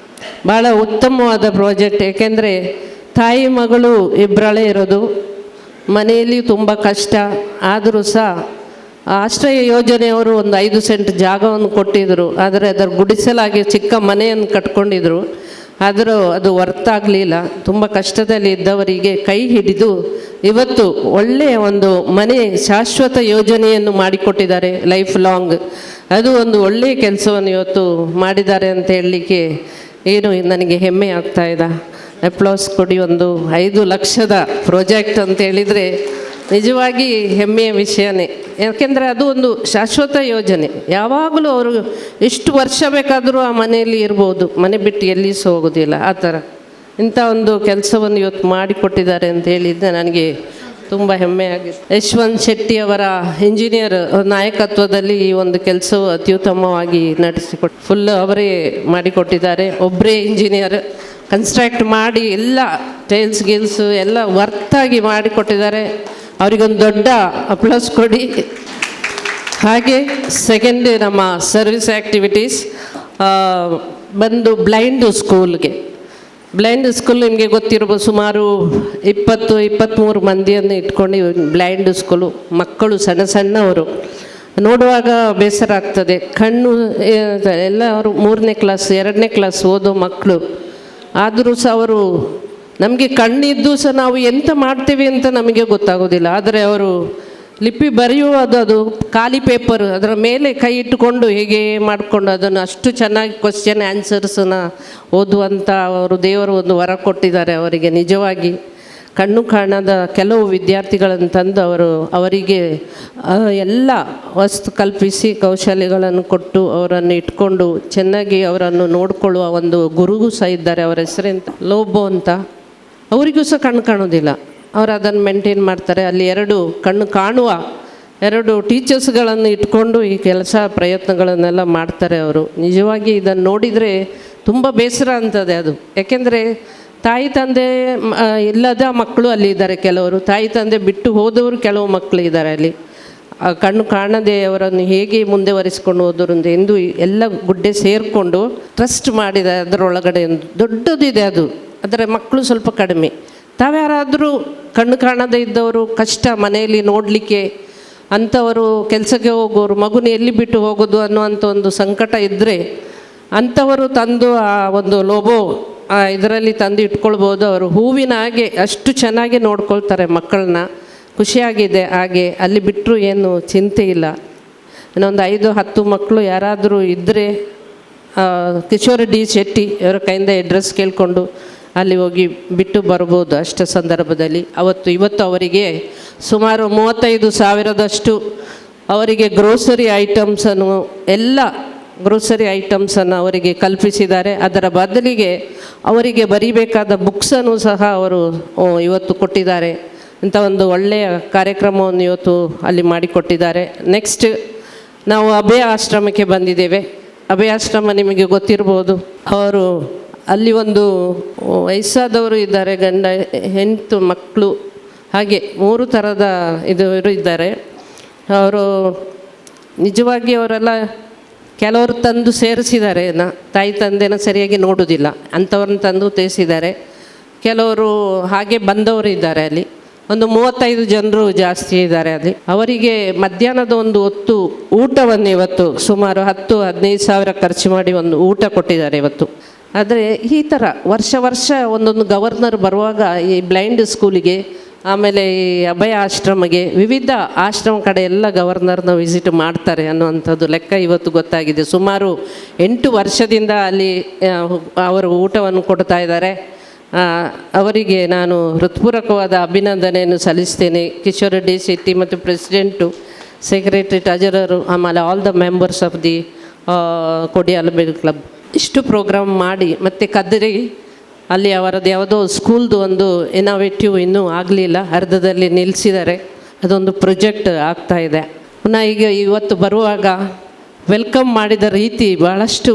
ಭಾಳ ಉತ್ತಮವಾದ ಪ್ರಾಜೆಕ್ಟ್. ಏಕೆಂದರೆ ತಾಯಿ ಮಗಳು ಇಬ್ಬರಳೇ ಇರೋದು, ಮನೆಯಲ್ಲಿ ತುಂಬ ಕಷ್ಟ. ಆದರೂ ಸಹ ಆಶ್ರಯ ಯೋಜನೆಯವರು ಒಂದು 5 ಸೆಂಟ್ ಜಾಗವನ್ನು ಕೊಟ್ಟಿದ್ದರು, ಆದರೆ ಅದರ ಗುಡಿಸಲಾಗಿ ಚಿಕ್ಕ ಮನೆಯನ್ನು ಕಟ್ಕೊಂಡಿದ್ರು. ಆದರೂ ಅದು ವರ್ತ್ ಆಗಲಿಲ್ಲ. ತುಂಬ ಕಷ್ಟದಲ್ಲಿ ಇದ್ದವರಿಗೆ ಕೈ ಹಿಡಿದು ಇವತ್ತು ಒಳ್ಳೆಯ ಒಂದು ಮನೆ ಶಾಶ್ವತ ಯೋಜನೆಯನ್ನು ಮಾಡಿಕೊಟ್ಟಿದ್ದಾರೆ, ಲೈಫ್ ಲಾಂಗ್. ಅದು ಒಂದು ಒಳ್ಳೆಯ ಕೆಲಸವನ್ನು ಇವತ್ತು ಮಾಡಿದ್ದಾರೆ ಅಂತ ಹೇಳಲಿಕ್ಕೆ ಏನು ನನಗೆ ಹೆಮ್ಮೆ ಆಗ್ತಾ ಇದೆ. ಅಪ್ಲಾಸ್ ಕೊಡಿ. ಒಂದು 5 ಲಕ್ಷದ ಪ್ರಾಜೆಕ್ಟ್ ಅಂತ ಹೇಳಿದರೆ ನಿಜವಾಗಿ ಹೆಮ್ಮೆಯ ವಿಷಯನೇ. ಯಾಕೆಂದರೆ ಅದು ಒಂದು ಶಾಶ್ವತ ಯೋಜನೆ. ಯಾವಾಗಲೂ ಅವರು ಎಷ್ಟು ವರ್ಷ ಬೇಕಾದರೂ ಆ ಮನೆಯಲ್ಲಿ ಇರ್ಬೋದು, ಮನೆ ಬಿಟ್ಟು ಎಲ್ಲಿ ಸಹ ಹೋಗೋದಿಲ್ಲ. ಆ ಥರ ಇಂಥ ಒಂದು ಕೆಲಸವನ್ನು ಇವತ್ತು ಮಾಡಿಕೊಟ್ಟಿದ್ದಾರೆ ಅಂತ ಹೇಳಿದ್ದೆ ನನಗೆ ತುಂಬ ಹೆಮ್ಮೆ ಆಗಿದೆ. ಯಶವಂತ್ ಶೆಟ್ಟಿ ಅವರ ಇಂಜಿನಿಯರ್ ನಾಯಕತ್ವದಲ್ಲಿ ಈ ಒಂದು ಕೆಲಸವು ಅತ್ಯುತ್ತಮವಾಗಿ ನಡೆಸಿಕೊಟ್ಟು ಫುಲ್ ಅವರೇ ಮಾಡಿಕೊಟ್ಟಿದ್ದಾರೆ. ಒಬ್ಬರೇ ಇಂಜಿನಿಯರ್ ಕನ್ಸ್ಟ್ರಕ್ಟ್ ಮಾಡಿ ಎಲ್ಲ ಟೈಲ್ಸ್ ಗಿಲ್ಸು ಎಲ್ಲ ವರ್ತಾಗಿ ಮಾಡಿಕೊಟ್ಟಿದ್ದಾರೆ. ಅವರಿಗೊಂದು ದೊಡ್ಡ ಅಪ್ಲಾಸ್ ಕೊಡಿ. ಹಾಗೆ ಸೆಕೆಂಡ್ ನಮ್ಮ ಸರ್ವಿಸ್ ಆ್ಯಕ್ಟಿವಿಟೀಸ್ ಬಂದು ಬ್ಲೈಂಡ್ ಸ್ಕೂಲ್ಗೆ. ಬ್ಲೈಂಡ್ ಸ್ಕೂಲ್ ನಿಮಗೆ ಗೊತ್ತಿರ್ಬೋದು, ಸುಮಾರು 20-23 ಮಂದಿಯನ್ನು ಇಟ್ಕೊಂಡು ಬ್ಲೈಂಡ್ ಸ್ಕೂಲು. ಮಕ್ಕಳು ಸಣ್ಣವರು ನೋಡುವಾಗ ಬೇಸರ ಆಗ್ತದೆ. ಕಣ್ಣು ಎಲ್ಲ ಅವರು 3ನೇ ಕ್ಲಾಸ್ 2ನೇ ಕ್ಲಾಸ್ ಓದೋ ಮಕ್ಕಳು. ಆದರೂ ಸಹ ಅವರು ನಮಗೆ ಕಣ್ಣಿದ್ದು ಸಹ ನಾವು ಎಂತ ಮಾಡ್ತೇವೆ ಅಂತ ನಮಗೆ ಗೊತ್ತಾಗೋದಿಲ್ಲ. ಆದರೆ ಅವರು ಲಿಪಿ ಬರೆಯುವುದು, ಅದು ಖಾಲಿ ಪೇಪರ್, ಅದರ ಮೇಲೆ ಕೈ ಇಟ್ಟುಕೊಂಡು ಹೇಗೆ ಮಾಡಿಕೊಂಡು ಅದನ್ನು ಅಷ್ಟು ಚೆನ್ನಾಗಿ ಕ್ವಶನ್ ಆನ್ಸರ್ಸನ್ನು ಓದುವಂಥ ಅವರು ದೇವರು ಒಂದು ವರ ಕೊಟ್ಟಿದ್ದಾರೆ ಅವರಿಗೆ. ನಿಜವಾಗಿ ಕಣ್ಣು ಕಾಣದ ಕೆಲವು ವಿದ್ಯಾರ್ಥಿಗಳನ್ನು ತಂದು ಅವರಿಗೆ ಎಲ್ಲ ವಸ್ತು ಕಲ್ಪಿಸಿ ಕೌಶಲ್ಯಗಳನ್ನು ಕೊಟ್ಟು ಅವರನ್ನು ಇಟ್ಕೊಂಡು ಚೆನ್ನಾಗಿ ಅವರನ್ನು ನೋಡಿಕೊಳ್ಳುವ ಒಂದು ಗುರುಗೂ ಸಹ ಇದ್ದಾರೆ. ಅವರ ಹೆಸರೆಂತ ಲೋಬೋ ಅಂತ. ಅವರಿಗೂ ಸಹ ಕಣ್ಣು ಕಾಣೋದಿಲ್ಲ, ಅವರು ಅದನ್ನು ಮೇಂಟೈನ್ ಮಾಡ್ತಾರೆ. ಅಲ್ಲಿ 2 ಕಣ್ಣು ಕಾಣುವ 2 ಟೀಚರ್ಸ್ಗಳನ್ನು ಇಟ್ಕೊಂಡು ಈ ಕೆಲಸ ಪ್ರಯತ್ನಗಳನ್ನೆಲ್ಲ ಮಾಡ್ತಾರೆ ಅವರು. ನಿಜವಾಗಿ ಇದನ್ನು ನೋಡಿದರೆ ತುಂಬ ಬೇಸರ ಅಂತದೆ ಅದು. ಯಾಕೆಂದರೆ ತಾಯಿ ತಂದೆ ಇಲ್ಲದ ಮಕ್ಕಳು ಅಲ್ಲಿ ಇದ್ದಾರೆ, ಕೆಲವರು ತಾಯಿ ತಂದೆ ಬಿಟ್ಟು ಹೋದವರು ಕೆಲವು ಮಕ್ಕಳು ಇದ್ದಾರೆ ಅಲ್ಲಿ. ಕಣ್ಣು ಕಾಣದೆ ಅವರನ್ನು ಹೇಗೆ ಮುಂದೆವರಿಸ್ಕೊಂಡು ಹೋದರು ಎಂದು ಎಲ್ಲ ಗುಡ್ಡೆ ಸೇರಿಕೊಂಡು ಟ್ರಸ್ಟ್ ಮಾಡಿದೆ. ಅದರೊಳಗಡೆ ದೊಡ್ಡದಿದೆ ಅದು, ಅದರ ಮಕ್ಕಳು ಸ್ವಲ್ಪ ಕಡಿಮೆ. ತಾವ್ಯಾರಾದರೂ ಕಣ್ಣು ಕಾಣದೇ ಇದ್ದವರು ಕಷ್ಟ ಮನೆಯಲ್ಲಿ ನೋಡಲಿಕ್ಕೆ, ಅಂಥವರು ಕೆಲಸಕ್ಕೆ ಹೋಗೋರು ಮಗುನ ಎಲ್ಲಿ ಬಿಟ್ಟು ಹೋಗೋದು ಅನ್ನುವಂಥ ಒಂದು ಸಂಕಟ ಇದ್ದರೆ ಅಂಥವರು ತಂದು ಆ ಒಂದು ಲೋಬೋ ಇದರಲ್ಲಿ ತಂದು ಇಟ್ಕೊಳ್ಬೋದು. ಅವರು ಹೂವಿನ ಹಾಗೆ ಅಷ್ಟು ಚೆನ್ನಾಗಿ ನೋಡ್ಕೊಳ್ತಾರೆ ಮಕ್ಕಳನ್ನ. ಖುಷಿಯಾಗಿದೆ. ಹಾಗೆ ಅಲ್ಲಿ ಬಿಟ್ಟರು ಏನು ಚಿಂತೆ ಇಲ್ಲ. ಇನ್ನೊಂದು 5-10 ಮಕ್ಕಳು ಯಾರಾದರೂ ಇದ್ದರೆ ಕಿಶೋರ್ ಡಿ ಶೆಟ್ಟಿ ಅವರ ಕೈಯಿಂದ ಅಡ್ರೆಸ್ ಕೇಳಿಕೊಂಡು ಅಲ್ಲಿ ಹೋಗಿ ಬಿಟ್ಟು ಬರ್ಬೋದು ಅಷ್ಟು ಸಂದರ್ಭದಲ್ಲಿ. ಇವತ್ತು ಅವರಿಗೆ ಸುಮಾರು 35,000ದಷ್ಟು ಅವರಿಗೆ ಗ್ರೋಸರಿ ಐಟಮ್ಸನ್ನು ಅವರಿಗೆ ಕಲ್ಪಿಸಿದ್ದಾರೆ. ಅದರ ಬದಲಿಗೆ ಅವರಿಗೆ ಬರೀಬೇಕಾದ ಬುಕ್ಸನ್ನು ಸಹ ಅವರು ಇವತ್ತು ಕೊಟ್ಟಿದ್ದಾರೆ. ಇಂಥ ಒಂದು ಒಳ್ಳೆಯ ಕಾರ್ಯಕ್ರಮವನ್ನು ಇವತ್ತು ಅಲ್ಲಿ ಮಾಡಿಕೊಟ್ಟಿದ್ದಾರೆ. ನೆಕ್ಸ್ಟ್ ನಾವು ಅಭಯ ಆಶ್ರಮಕ್ಕೆ ಬಂದಿದ್ದೇವೆ. ಅಭಯ ಆಶ್ರಮ ನಿಮಗೆ ಗೊತ್ತಿರ್ಬೋದು. ಅವರು ಅಲ್ಲಿ ಒಂದು ವಯಸ್ಸಾದವರು ಇದ್ದಾರೆ, ಗಂಡ ಹೆಂಡತಿ ಮಕ್ಕಳು, ಹಾಗೆ 3 ಥರದ ಇವರು ಇದ್ದಾರೆ. ಅವರು ನಿಜವಾಗಿ ಅವರೆಲ್ಲ ಕೆಲವರು ತಂದು ಸೇರಿಸಿದ್ದಾರೆ, ತಾಯಿ ತಂದೆನ ಸರಿಯಾಗಿ ನೋಡೋದಿಲ್ಲ ಅಂಥವ್ರನ್ನ ತಂದು ತೇರಿಸಿದ್ದಾರೆ. ಕೆಲವರು ಹಾಗೆ ಬಂದವರು ಇದ್ದಾರೆ. ಅಲ್ಲಿ ಒಂದು 35 ಜನರು ಜಾಸ್ತಿ ಇದ್ದಾರೆ ಅಲ್ಲಿ. ಅವರಿಗೆ ಮಧ್ಯಾಹ್ನದ ಒಂದು ಹೊತ್ತು ಊಟವನ್ನು ಇವತ್ತು ಸುಮಾರು 10-15 ಸಾವಿರ ಖರ್ಚು ಮಾಡಿ ಒಂದು ಊಟ ಕೊಟ್ಟಿದ್ದಾರೆ ಇವತ್ತು. ಆದರೆ ಈ ಥರ ವರ್ಷ ಒಂದೊಂದು ಗವರ್ನರ್ ಬರುವಾಗ ಈ ಬ್ಲೈಂಡ್ ಸ್ಕೂಲಿಗೆ, ಆಮೇಲೆ ಈ ಅಭಯ ಆಶ್ರಮಗೆ, ವಿವಿಧ ಆಶ್ರಮ ಕಡೆ ಎಲ್ಲ ಗವರ್ನರ್ನ ವಿಸಿಟ್ ಮಾಡ್ತಾರೆ ಅನ್ನುವಂಥದ್ದು ಲೆಕ್ಕ ಇವತ್ತು ಗೊತ್ತಾಗಿದೆ. ಸುಮಾರು 8 ವರ್ಷದಿಂದ ಅಲ್ಲಿ ಅವರು ಊಟವನ್ನು ಕೊಡ್ತಾ ಇದ್ದಾರೆ. ಅವರಿಗೆ ನಾನು ಹೃತ್ಪೂರ್ವಕವಾದ ಅಭಿನಂದನೆಯನ್ನು ಸಲ್ಲಿಸ್ತೇನೆ. ಕಿಶೋರ್ ಡಿ ಶೆಟ್ಟಿ ಮತ್ತು ಪ್ರೆಸಿಡೆಂಟು, ಸೆಕ್ರೆಟರಿ, ಟ್ರೆಜರರು, ಆಮೇಲೆ all the members of the Kodialbail club ಇಷ್ಟು ಪ್ರೋಗ್ರಾಮ್ ಮಾಡಿ, ಮತ್ತು ಕದ್ರಿ ಅಲ್ಲಿ ಅವರದ್ದು ಯಾವುದೋ ಸ್ಕೂಲ್ದು ಒಂದು ಇನೋವೇಟಿವ್ ಇನ್ನೂ ಆಗಲಿಲ್ಲ, ಅರ್ಧದಲ್ಲಿ ನಿಲ್ಲಿಸಿದ್ದಾರೆ. ಅದೊಂದು ಪ್ರೊಜೆಕ್ಟ್ ಆಗ್ತಾಯಿದೆ. ಪುನಃ ಇವತ್ತು ಬರುವಾಗ ವೆಲ್ಕಮ್ ಮಾಡಿದ ರೀತಿ ಭಾಳಷ್ಟು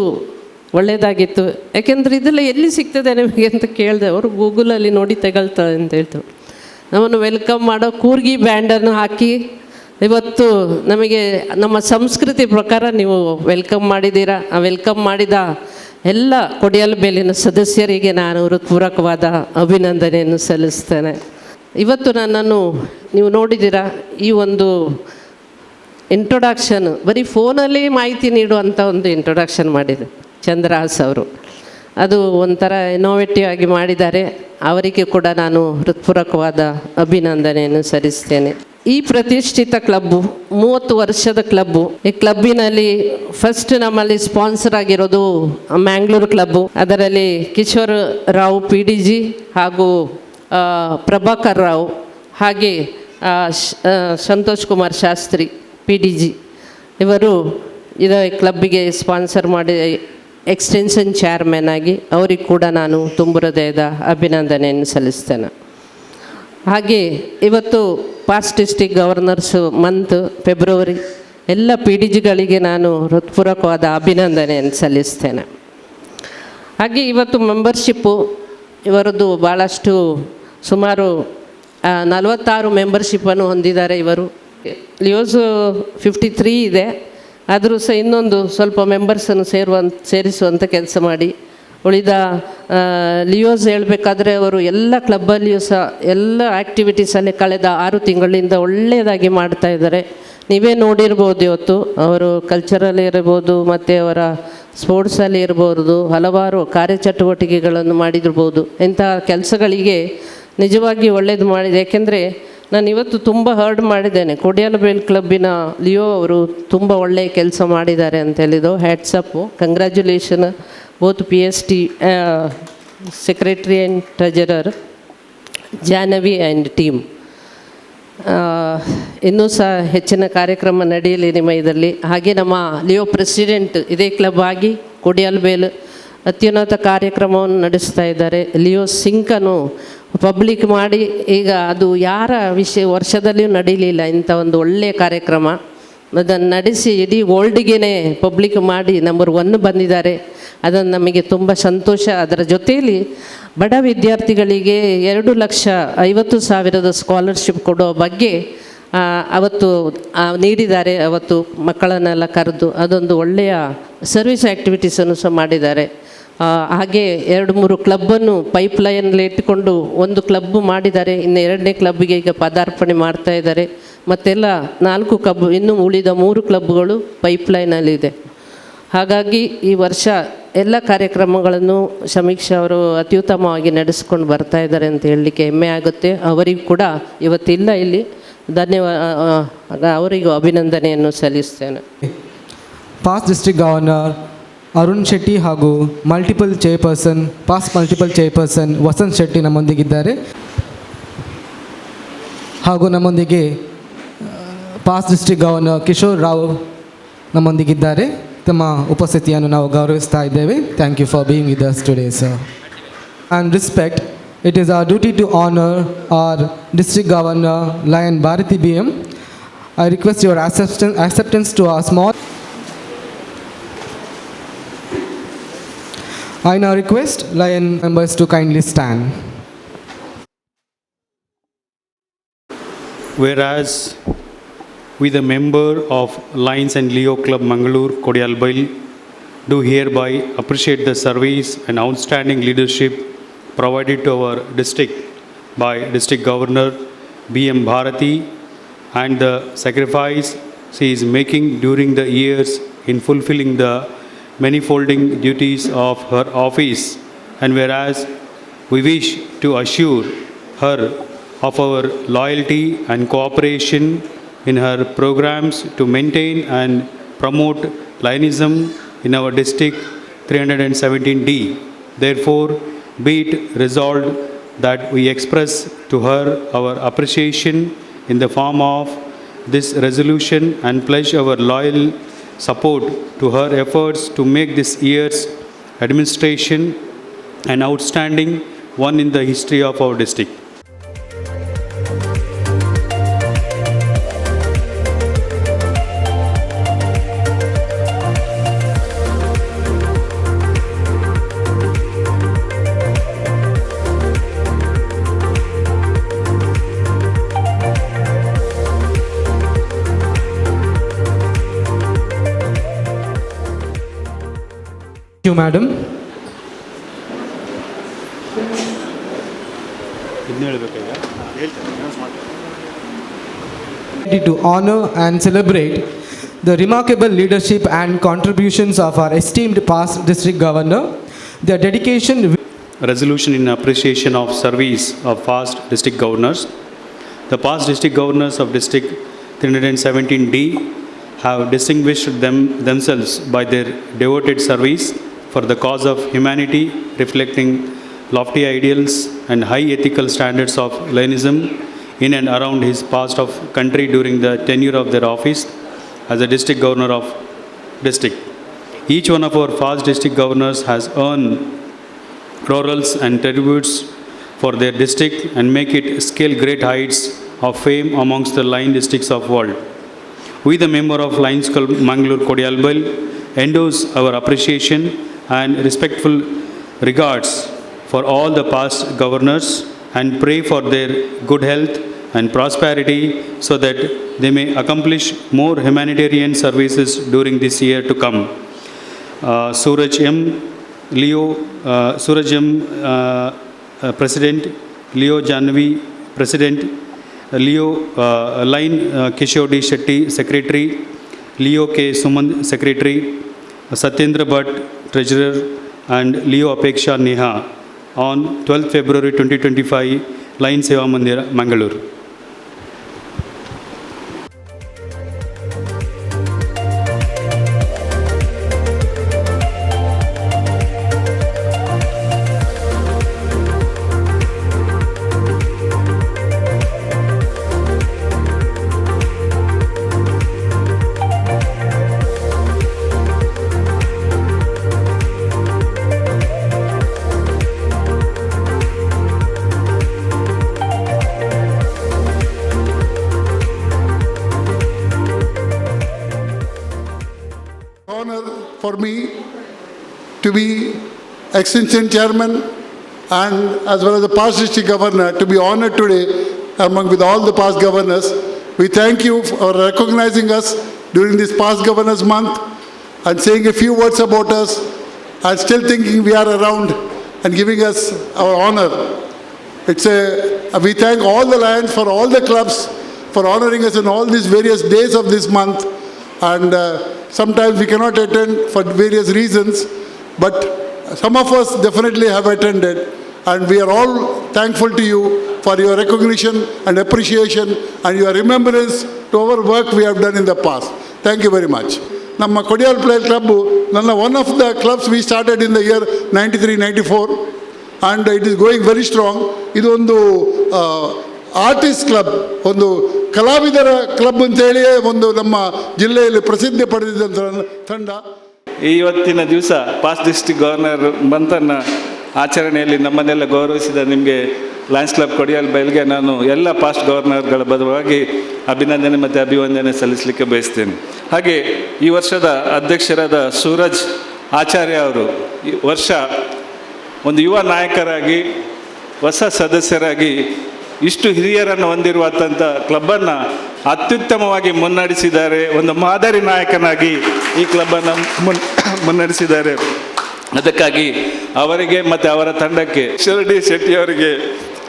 ಒಳ್ಳೆಯದಾಗಿತ್ತು. ಯಾಕೆಂದರೆ ಇದೆಲ್ಲ ಎಲ್ಲಿ ಸಿಗ್ತದೆ ನಿಮಗೆ ಅಂತ ಕೇಳಿದೆ. ಅವರು ಗೂಗಲಲ್ಲಿ ನೋಡಿ ತಗೊಳ್ತಾರೆ ಅಂತ ಹೇಳ್ತಾರೆ. ನಮ್ಮನ್ನು ವೆಲ್ಕಮ್ ಮಾಡೋ ಕೂರ್ಗಿ ಬ್ಯಾಂಡನ್ನು ಹಾಕಿ ಇವತ್ತು ನಮಗೆ ನಮ್ಮ ಸಂಸ್ಕೃತಿ ಪ್ರಕಾರ ನೀವು ವೆಲ್ಕಮ್ ಮಾಡಿದ್ದೀರಾ. ಆ ವೆಲ್ಕಮ್ ಮಾಡಿದ ಎಲ್ಲ ಕೊಡಿಯಾಲಬೇಲಿನ ಸದಸ್ಯರಿಗೆ ನಾನು ಹೃತ್ಪೂರ್ವಕವಾದ ಅಭಿನಂದನೆಯನ್ನು ಸಲ್ಲಿಸ್ತೇನೆ. ಇವತ್ತು ನನ್ನನ್ನು ನೀವು ನೋಡಿದ್ದೀರಾ, ಈ ಒಂದು ಇಂಟ್ರೊಡಕ್ಷನ್ ಬರೀ ಫೋನಲ್ಲಿ ಮಾಹಿತಿ ನೀಡುವಂಥ ಒಂದು ಇಂಟ್ರೊಡಕ್ಷನ್ ಮಾಡಿದೆ ಚಂದ್ರಹಾಸ್ ಅವರು. ಅದು ಒಂಥರ ಇನೋವೇಟಿವ್ ಆಗಿ ಮಾಡಿದ್ದಾರೆ. ಅವರಿಗೆ ಕೂಡ ನಾನು ಹೃತ್ಪೂರ್ವಕವಾದ ಅಭಿನಂದನೆಯನ್ನು ಸಲ್ಲಿಸ್ತೇನೆ. ಈ ಪ್ರತಿಷ್ಠಿತ ಕ್ಲಬ್ಬು 30 ವರ್ಷದ ಕ್ಲಬ್ಬು. ಈ ಕ್ಲಬ್ಬಿನಲ್ಲಿ ಫಸ್ಟ್ ನಮ್ಮಲ್ಲಿ ಸ್ಪಾನ್ಸರ್ ಆಗಿರೋದು ಮ್ಯಾಂಗ್ಳೂರು ಕ್ಲಬ್ಬು. ಅದರಲ್ಲಿ ಕಿಶೋರ್ ರಾವ್ PDG ಹಾಗೂ ಪ್ರಭಾಕರ್ ರಾವ್, ಹಾಗೆ ಸಂತೋಷ್ ಕುಮಾರ್ ಶಾಸ್ತ್ರಿ PDG ಇವರು ಕ್ಲಬ್ಬಿಗೆ ಸ್ಪಾನ್ಸರ್ ಮಾಡಿ ಎಕ್ಸ್ಟೆನ್ಷನ್ ಚೇರ್ಮನ್ ಆಗಿ ಅವರಿಗೆ ಕೂಡ ನಾನು ತುಂಬು ಹೃದಯದ ಅಭಿನಂದನೆಯನ್ನು ಸಲ್ಲಿಸ್ತೇನೆ. ಹಾಗೆ ಇವತ್ತು past district governors month February ಎಲ್ಲ PDGಗಳಿಗೆ ನಾನು ಹೃತ್ಪೂರ್ವಕವಾದ ಅಭಿನಂದನೆಯನ್ನು ಸಲ್ಲಿಸ್ತೇನೆ. ಹಾಗೆ ಇವತ್ತು ಮೆಂಬರ್ಶಿಪ್ಪು ಇವರದ್ದು ಭಾಳಷ್ಟು ಸುಮಾರು 46 ಮೆಂಬರ್ಶಿಪ್ಪನ್ನು ಹೊಂದಿದ್ದಾರೆ ಇವರು. ಲಿಯೋಸ್ 53 ಇದೆ, ಆದರೂ ಸಹ ಇನ್ನೊಂದು ಸ್ವಲ್ಪ ಮೆಂಬರ್ಸನ್ನು ಸೇರಿಸುವಂಥ ಕೆಲಸ ಮಾಡಿ ಉಳಿದ ಲಿಯೋಸ್ ಹೇಳಬೇಕಾದ್ರೆ ಅವರು ಎಲ್ಲ ಕ್ಲಬ್ಬಲ್ಲಿಯೂ ಸಹ ಎಲ್ಲ ಆ್ಯಕ್ಟಿವಿಟೀಸಲ್ಲಿ ಕಳೆದ 6 ತಿಂಗಳಿಂದ ಒಳ್ಳೆಯದಾಗಿ ಮಾಡ್ತಾ ಇದ್ದಾರೆ. ನೀವೇ ನೋಡಿರ್ಬೋದು. ಇವತ್ತು ಅವರು ಕಲ್ಚರಲ್ಲಿ ಇರ್ಬೋದು, ಮತ್ತು ಅವರ ಸ್ಪೋರ್ಟ್ಸಲ್ಲಿ ಇರ್ಬೋದು, ಹಲವಾರು ಕಾರ್ಯಚಟುವಟಿಕೆಗಳನ್ನು ಮಾಡಿದಿರ್ಬೋದು. ಇಂತಹ ಕೆಲಸಗಳಿಗೆ ನಿಜವಾಗಿ ಒಳ್ಳೆಯದು ಮಾಡಿದೆ. ಏಕೆಂದರೆ ನಾನು ಇವತ್ತು ತುಂಬ ಹರ್ಡ್ ಮಾಡಿದ್ದೇನೆ, ಕೊಡಿಯಾಲಬೇಲ್ ಕ್ಲಬ್ಬಿನ ಲಿಯೋ ಅವರು ತುಂಬ ಒಳ್ಳೆಯ ಕೆಲಸ ಮಾಡಿದ್ದಾರೆ ಅಂತ ಹೇಳಿದ್ದು. Hats off, congratulation both PST secretary and treasurer, Jahnavi and team. ಇನ್ನೂ ಸಹ ಹೆಚ್ಚಿನ ಕಾರ್ಯಕ್ರಮ ನಡೆಯಲಿ ನಿಮ್ಮ ಇದರಲ್ಲಿ. ಹಾಗೆ ನಮ್ಮ ಲಿಯೋ ಪ್ರೆಸಿಡೆಂಟ್ ಇದೇ ಕ್ಲಬ್ ಆಗಿ ಕೊಡಿಯಾಲಬೇಲ್ ಅತ್ಯುನ್ನತ ಕಾರ್ಯಕ್ರಮವನ್ನು ನಡೆಸ್ತಾ ಇದ್ದಾರೆ. ಲಿಯೋ ಸಿಂಕನ್ನು ಪಬ್ಲಿಕ್ ಮಾಡಿ, ಈಗ ಅದು ಯಾರ ವರ್ಷದಲ್ಲಿಯೂ ನಡೀಲಿಲ್ಲ ಇಂಥ ಒಂದು ಒಳ್ಳೆಯ ಕಾರ್ಯಕ್ರಮ. ಅದನ್ನು ನಡೆಸಿ ಇಡೀ ವರ್ಲ್ಡ್ಗೆ ಪಬ್ಲಿಕ್ ಮಾಡಿ ನಂಬರ್ 1 ಬಂದಿದ್ದಾರೆ. ಅದನ್ನು ನಮಗೆ ತುಂಬ ಸಂತೋಷ. ಅದರ ಜೊತೆಯಲ್ಲಿ ಬಡ ವಿದ್ಯಾರ್ಥಿಗಳಿಗೆ 2,50,000 ಸ್ಕಾಲರ್ಶಿಪ್ ಕೊಡೋ ಬಗ್ಗೆ ಅವತ್ತು ನೀಡಿದ್ದಾರೆ. ಅವತ್ತು ಮಕ್ಕಳನ್ನೆಲ್ಲ ಕರೆದು ಅದೊಂದು ಒಳ್ಳೆಯ ಸರ್ವಿಸ್ ಆ್ಯಕ್ಟಿವಿಟೀಸನ್ನು ಸಹ ಮಾಡಿದ್ದಾರೆ. ಹಾಗೆ 2-3 ಕ್ಲಬ್ಬನ್ನು ಪೈಪ್ಲೈನಲ್ಲಿ ಇಟ್ಟುಕೊಂಡು ಒಂದು ಕ್ಲಬ್ ಮಾಡಿದ್ದಾರೆ. ಇನ್ನು 2ನೇ ಕ್ಲಬ್ಬಿಗೆ ಈಗ ಪದಾರ್ಪಣೆ ಮಾಡ್ತಾ ಇದ್ದಾರೆ. ಮತ್ತೆಲ್ಲ 4 ಕ್ಲಬ್, ಇನ್ನೂ ಉಳಿದ 3 ಕ್ಲಬ್ಗಳು ಪೈಪ್ಲೈನಲ್ಲಿದೆ. ಹಾಗಾಗಿ ಈ ವರ್ಷ ಎಲ್ಲ ಕಾರ್ಯಕ್ರಮಗಳನ್ನು ಸಮೀಕ್ಷೆ ಅವರು ಅತ್ಯುತ್ತಮವಾಗಿ ನಡೆಸ್ಕೊಂಡು ಬರ್ತಾ ಇದ್ದಾರೆ ಅಂತ ಹೇಳಲಿಕ್ಕೆ ಹೆಮ್ಮೆ ಆಗುತ್ತೆ. ಅವರಿಗೂ ಕೂಡ ಇವತ್ತಿಲ್ಲ ಇಲ್ಲಿ, ಧನ್ಯವಾದ, ಅವರಿಗೂ ಅಭಿನಂದನೆಯನ್ನು ಸಲ್ಲಿಸ್ತೇನೆ. Past district governor Arun Shetty ಹಾಗೂ past multiple chairperson Vasanth Shetty ನಮ್ಮೊಂದಿಗಿದ್ದಾರೆ. ಹಾಗೂ ನಮ್ಮೊಂದಿಗೆ past district governor Kishore Rao ನಮ್ಮೊಂದಿಗಿದ್ದಾರೆ. ತಮ್ಮ ಉಪಸ್ಥಿತಿಯನ್ನು ನಾವು ಗೌರವಿಸ್ತಾ ಇದ್ದೇವೆ. Thank you for being with us today sir. And respect, it is our duty to honor our district governor Lion Bharati BM. I request your acceptance to our small. I now request Lion members to kindly stand. Whereas we, the member of Lions and Leo Club Mangalore Kodialbail, do hereby appreciate the service and outstanding leadership provided to our district by District Governor B.M. Bharati and the sacrifice she is making during the years in fulfilling the manifolding duties of her office. And whereas we wish to assure her of our loyalty and cooperation in her programs to maintain and promote Lionism in our district 317D. Therefore, be it resolved that we express to her our appreciation in the form of this resolution and pledge our loyal support to her efforts to make this year's administration an outstanding one in the history of our district. Thank you, madam. To honor and celebrate the remarkable leadership and contributions of our esteemed past district governor, their dedication. Resolution in appreciation of service of past district governors. The past district governors of district 317D have distinguished themselves by their devoted service for the cause of humanity, reflecting lofty ideals and high ethical standards of Lionism in and around his past of country during the tenure of their office as the district governor of district. Each one of our past district governors has earned laurels and tributes for their district and make it scale great heights of fame amongst the Lion districts of world. We, the member of Lions Club Mangalore Kodialbail, endorse our appreciation and respectful regards for all the past governors and pray for their good health and prosperity so that they may accomplish more humanitarian services during this year to come. Suraj M. President, Leo Janvi, President, Leo Lion Kishore D. Shetty, Secretary, Leo K. Sumand, Secretary, Satyendra Bhatt, Treasurer, and Leo Apeksha Neha on 12th February 2025, Lion Seva Mandir, Mangalore. Honor for me to be Extension Chairman and as well as the past district governor to be honored today among with all the past governors. We thank you for recognizing us during this past governors month and saying a few words about us and still thinking we are around and giving us our honor. We thank all the Lions for all the clubs for honoring us in all these various days of this month. and sometimes we cannot attend for various reasons, but some of us definitely have attended, and we are all thankful to you for your recognition and appreciation and your remembrance to our work we have done in the past. Thank you very much. ನಮ್ಮ Kodial player club ನನ್ನ one of the clubs we started in the year 93-94 and it is going very strong. ಇದು ಒಂದು artist club, ಒಂದು ಕಲಾವಿದರ club ಅಂತೇಳಿಯೇ ಒಂದು ನಮ್ಮ ಜಿಲ್ಲೆಯಲ್ಲಿ ಪ್ರಸಿದ್ಧಿ ಪಡೆದಿದ್ದಂಥ ತಂಡ. ಇವತ್ತಿನ ದಿವಸ ಪಾಸ್ಟ್ ಡಿಸ್ಟ್ರಿಕ್ಟ್ ಗವರ್ನರ್ ಬಂತನ್ನ ಆಚರಣೆಯಲ್ಲಿ ನಮ್ಮನ್ನೆಲ್ಲ ಗೌರವಿಸಿದ ನಿಮಗೆ ಲಯನ್ಸ್ ಕ್ಲಬ್ ಕೊಡಿಯಾಲ್ ಬೈಲ್ಗೆ ನಾನು ಎಲ್ಲ ಪಾಸ್ಟ್ ಗವರ್ನರ್ಗಳ ಬದಲಾಗಿ ಅಭಿನಂದನೆ ಮತ್ತು ಅಭಿವಂದನೆ ಸಲ್ಲಿಸಲಿಕ್ಕೆ ಬಯಸ್ತೇನೆ. ಹಾಗೆ ಈ ವರ್ಷದ ಅಧ್ಯಕ್ಷರಾದ ಸೂರಜ್ ಆಚಾರ್ಯ ಅವರು ಈ ವರ್ಷ ಒಂದು ಯುವ ನಾಯಕರಾಗಿ, ಹೊಸ ಸದಸ್ಯರಾಗಿ ಇಷ್ಟು ಹಿರಿಯರನ್ನು ಹೊಂದಿರುವಂಥ ಕ್ಲಬ್ಬನ್ನು ಅತ್ಯುತ್ತಮವಾಗಿ ಮುನ್ನಡೆಸಿದ್ದಾರೆ. ಒಂದು ಮಾದರಿ ನಾಯಕನಾಗಿ ಈ ಕ್ಲಬ್ಬನ್ನು ಮುನ್ನಡೆಸಿದ್ದಾರೆ. ಅದಕ್ಕಾಗಿ ಅವರಿಗೆ ಮತ್ತು ಅವರ ತಂಡಕ್ಕೆ ಶಿರಡಿ ಶೆಟ್ಟಿ ಅವರಿಗೆ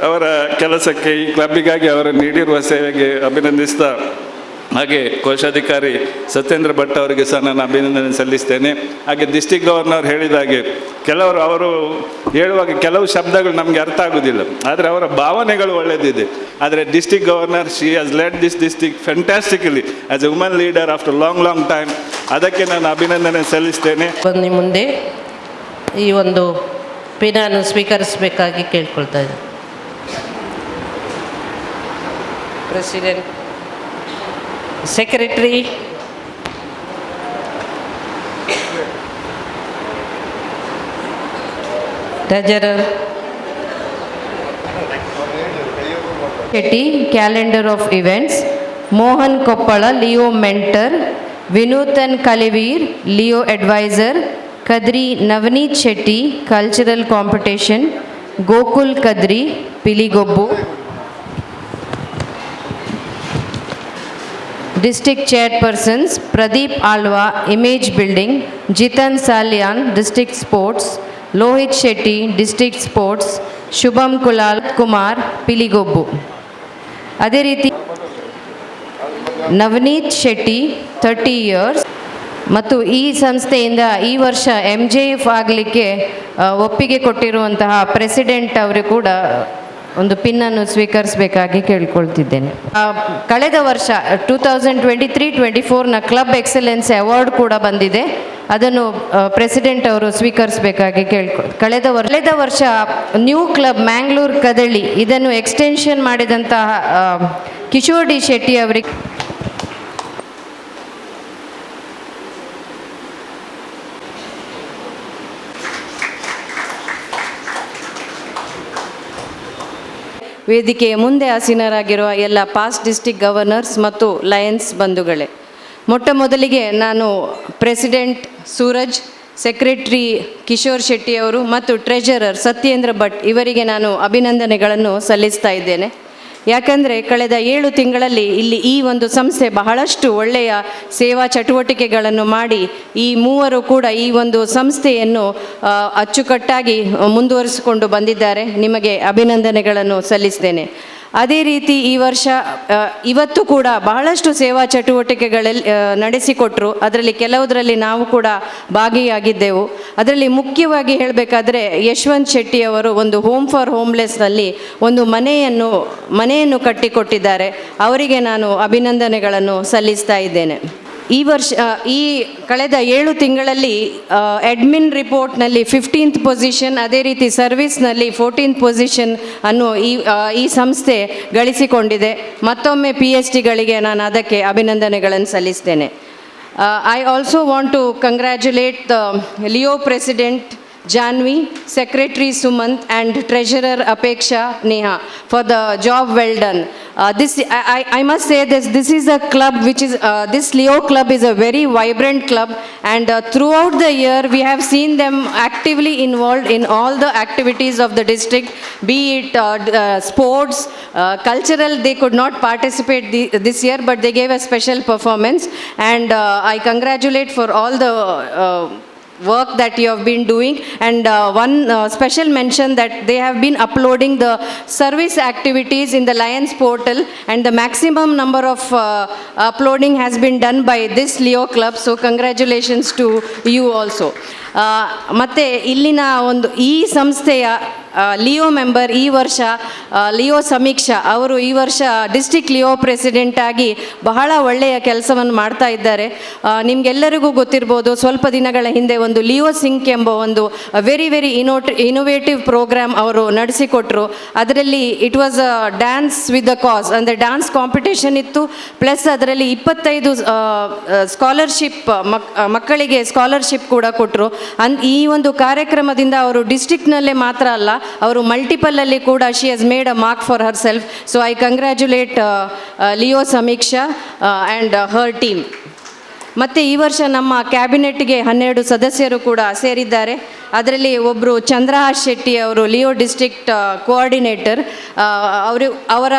ಅವರ ಕೆಲಸಕ್ಕೆ, ಈ ಕ್ಲಬ್ಬಿಗಾಗಿ ಅವರು ನೀಡಿರುವ ಸೇವೆಗೆ ಅಭಿನಂದಿಸ್ತಾ, ಹಾಗೆ ಕೋಶಾಧಿಕಾರಿ ಸತ್ಯೇಂದ್ರ ಭಟ್ ಅವರಿಗೆ ಸಹ ನಾನು ಅಭಿನಂದನೆ ಸಲ್ಲಿಸ್ತೇನೆ. ಹಾಗೆ ಡಿಸ್ಟಿಕ್ ಗವರ್ನರ್ ಹೇಳಿದ ಹಾಗೆ ಅವರು ಹೇಳುವಾಗ ಕೆಲವು ಶಬ್ದಗಳು ನಮಗೆ ಅರ್ಥ ಆಗೋದಿಲ್ಲ, ಆದರೆ ಅವರ ಭಾವನೆಗಳು ಒಳ್ಳೆಯದಿದೆ. ಆದರೆ district governor she has led this district fantastically as a woman leader after long time. ಅದಕ್ಕೆ ನಾನು ಅಭಿನಂದನೆ ಸಲ್ಲಿಸ್ತೇನೆ. ನಿಮ್ಮ ಮುಂದೆ ಈ ಒಂದು ಪಿನನ್ನು ಸ್ವೀಕರಿಸಬೇಕಾಗಿ ಕೇಳ್ಕೊಳ್ತಾ ಇದ್ದೀನಿ. President, secretary, treasurer, Shetty, calendar of events, Mohan Koppal, Leo mentor, Vinoothan Kaliveer, Leo adviser, Kadri Navneeth Shetty, cultural competition, Gokul Kadri, Piligobbu, District Chairpersons, Pradeep Alwa, Image Building, Jitan Salyan, District Sports, Lohit Shetty, District Sports, Shubham Kulal Kumar, Piligobbu. ಅದೇ ರೀತಿ ನವನೀತ್ ಶೆಟ್ಟಿ 30 years ಮತ್ತು ಈ ಸಂಸ್ಥೆಯಿಂದ ಈ ವರ್ಷ MJF ಆಗಲಿಕ್ಕೆ ಒಪ್ಪಿಗೆ ಕೊಟ್ಟಿರುವಂತಹ ಪ್ರೆಸಿಡೆಂಟ್ ಅವರು ಕೂಡ ಒಂದು ಪಿನ್ನನ್ನು ಸ್ವೀಕರಿಸಬೇಕಾಗಿ ಕೇಳ್ಕೊಳ್ತಿದ್ದೇನೆ. ಕಳೆದ ವರ್ಷ 2023-24ನ ಕ್ಲಬ್ ಎಕ್ಸಲೆನ್ಸ್ ಅವಾರ್ಡ್ ಕೂಡ ಬಂದಿದೆ. ಅದನ್ನು ಪ್ರೆಸಿಡೆಂಟ್ ಅವರು ಸ್ವೀಕರಿಸಬೇಕಾಗಿ ಕಳೆದ ವರ್ಷ ನ್ಯೂ ಕ್ಲಬ್ ಮ್ಯಾಂಗ್ಳೂರ್ ಕದಳಿ ಇದನ್ನು ಎಕ್ಸ್ಟೆನ್ಷನ್ ಮಾಡಿದಂತಹ ಕಿಶೋರ್ ಡಿ ಶೆಟ್ಟಿ ಅವರಿಗೆ ವೇದಿಕೆಯ ಮುಂದೆ ಆಸೀನರಾಗಿರುವ ಎಲ್ಲ ಪಾಸ್ಟ್ ಡಿಸ್ಟ್ರಿಕ್ಟ್ ಗವರ್ನರ್ಸ್ ಮತ್ತು ಲಯನ್ಸ್ ಬಂಧುಗಳೇ, ಮೊಟ್ಟ ಮೊದಲಿಗೆ ನಾನು ಪ್ರೆಸಿಡೆಂಟ್ ಸೂರಜ್, ಸೆಕ್ರೆಟರಿ ಕಿಶೋರ್ ಶೆಟ್ಟಿ ಅವರು ಮತ್ತು ಟ್ರೆಜರರ್ ಸತ್ಯೇಂದ್ರ ಭಟ್ ಇವರಿಗೆ ನಾನು ಅಭಿನಂದನೆಗಳನ್ನು ಸಲ್ಲಿಸ್ತಾ ಇದ್ದೇನೆ. ಯಾಕಂದರೆ ಕಳೆದ 7 ತಿಂಗಳಲ್ಲಿ ಇಲ್ಲಿ ಈ ಒಂದು ಸಂಸ್ಥೆ ಬಹಳಷ್ಟು ಒಳ್ಳೆಯ ಸೇವಾ ಚಟುವಟಿಕೆಗಳನ್ನು ಮಾಡಿ ಈ ಮೂವರು ಕೂಡ ಈ ಒಂದು ಸಂಸ್ಥೆಯನ್ನು ಅಚ್ಚುಕಟ್ಟಾಗಿ ಮುಂದುವರಿಸಿಕೊಂಡು ಬಂದಿದ್ದಾರೆ. ನಿಮಗೆ ಅಭಿನಂದನೆಗಳನ್ನು ಸಲ್ಲಿಸ್ತೇನೆ. ಅದೇ ರೀತಿ ಈ ವರ್ಷ ಇವತ್ತು ಕೂಡ ಬಹಳಷ್ಟು ಸೇವಾ ಚಟುವಟಿಕೆಗಳಲ್ಲಿ ನಡೆಸಿಕೊಟ್ಟರು. ಅದರಲ್ಲಿ ಕೆಲವುದರಲ್ಲಿ ನಾವು ಕೂಡ ಭಾಗಿಯಾಗಿದ್ದೆವು. ಅದರಲ್ಲಿ ಮುಖ್ಯವಾಗಿ ಹೇಳಬೇಕಾದ್ರೆ ಯಶವಂತ್ ಶೆಟ್ಟಿ ಅವರು ಒಂದು ಹೋಮ್ ಫಾರ್ ಹೋಮ್ಲೆಸ್ನಲ್ಲಿ ಒಂದು ಮನೆಯನ್ನು ಕಟ್ಟಿಕೊಟ್ಟಿದ್ದಾರೆ. ಅವರಿಗೆ ನಾನು ಅಭಿನಂದನೆಗಳನ್ನು ಸಲ್ಲಿಸ್ತಾ ಇದ್ದೇನೆ. ಈ ವರ್ಷ ಈ ಕಳೆದ 7 ತಿಂಗಳಲ್ಲಿ ಅಡ್ಮಿನ್ ರಿಪೋರ್ಟ್ನಲ್ಲಿ 15th ಪೊಸಿಷನ್, ಅದೇ ರೀತಿ ಸರ್ವಿಸ್ನಲ್ಲಿ 14th ಪೊಸಿಷನ್ ಅನ್ನು ಈ ಸಂಸ್ಥೆ ಗಳಿಸಿಕೊಂಡಿದೆ. ಮತ್ತೊಮ್ಮೆ PhDಗಳಿಗೆ ನಾನು ಅದಕ್ಕೆ ಅಭಿನಂದನೆಗಳನ್ನು ಸಲ್ಲಿಸ್ತೇನೆ. I also want to congratulate the Leo president Janvi, Secretary Sumant and Treasurer Apeksha Neha for the job well done. I must say this is a club which is, this Leo club is a very vibrant club, and throughout the year we have seen them actively involved in all the activities of the district, be it sports, cultural. They could not participate this year, but they gave a special performance, and I congratulate for all the work that you have been doing, and one special mention that they have been uploading the service activities in the Lions portal, and the maximum number of uploading has been done by this Leo Club, so congratulations to you also. ಮತ್ತು ಇಲ್ಲಿನ ಒಂದು ಈ ಸಂಸ್ಥೆಯ Leo member ಈ ವರ್ಷ Leo ಸಮೀಕ್ಷಾ ಅವರು ಈ ವರ್ಷ ಡಿಸ್ಟ್ರಿಕ್ಟ್ ಲಿಯೋ ಪ್ರೆಸಿಡೆಂಟ್ ಆಗಿ ಬಹಳ ಒಳ್ಳೆಯ ಕೆಲಸವನ್ನು ಮಾಡ್ತಾ ಇದ್ದಾರೆ. ನಿಮಗೆಲ್ಲರಿಗೂ ಗೊತ್ತಿರ್ಬೋದು, ಸ್ವಲ್ಪ ದಿನಗಳ ಹಿಂದೆ ಒಂದು ಲಿಯೋ ಸಿಂಕ್ ಎಂಬ ಒಂದು ವೆರಿ ಇನೋವೇಟಿವ್ ಪ್ರೋಗ್ರಾಮ್ ಅವರು ನಡೆಸಿಕೊಟ್ರು. ಅದರಲ್ಲಿ it was a dance with the ಕಾಸ್, ಅಂದರೆ ಡ್ಯಾನ್ಸ್ ಕಾಂಪಿಟೇಷನ್ ಇತ್ತು, ಪ್ಲಸ್ ಅದರಲ್ಲಿ 25 ಸ್ಕಾಲರ್ಶಿಪ್ ಮಕ್ಕಳಿಗೆ ಸ್ಕಾಲರ್ಶಿಪ್ ಕೂಡ ಕೊಟ್ಟರು. ಈ ಒಂದು ಕಾರ್ಯಕ್ರಮದಿಂದ ಅವರು ಡಿಸ್ಟ್ರಿಕ್ಟ್ನಲ್ಲೇ ಮಾತ್ರ ಅಲ್ಲ, ಅವರು ಮಲ್ಟಿಪಲಲ್ಲಿ ಕೂಡ she has made a mark for her self. So I congratulate Leo ಸಮೀಕ್ಷಾ ಆ್ಯಂಡ್ ಹರ್ ಟೀಮ್. ಮತ್ತು ಈ ವರ್ಷ ನಮ್ಮ ಕ್ಯಾಬಿನೆಟ್ಗೆ 12 ಸದಸ್ಯರು ಕೂಡ ಸೇರಿದ್ದಾರೆ. ಅದರಲ್ಲಿ ಒಬ್ಬರು ಚಂದ್ರಹಾಸ್ ಶೆಟ್ಟಿ ಅವರು ಲಿಯೋ ಡಿಸ್ಟ್ರಿಕ್ಟ್ ಕೋಆರ್ಡಿನೇಟರ್. ಅವರ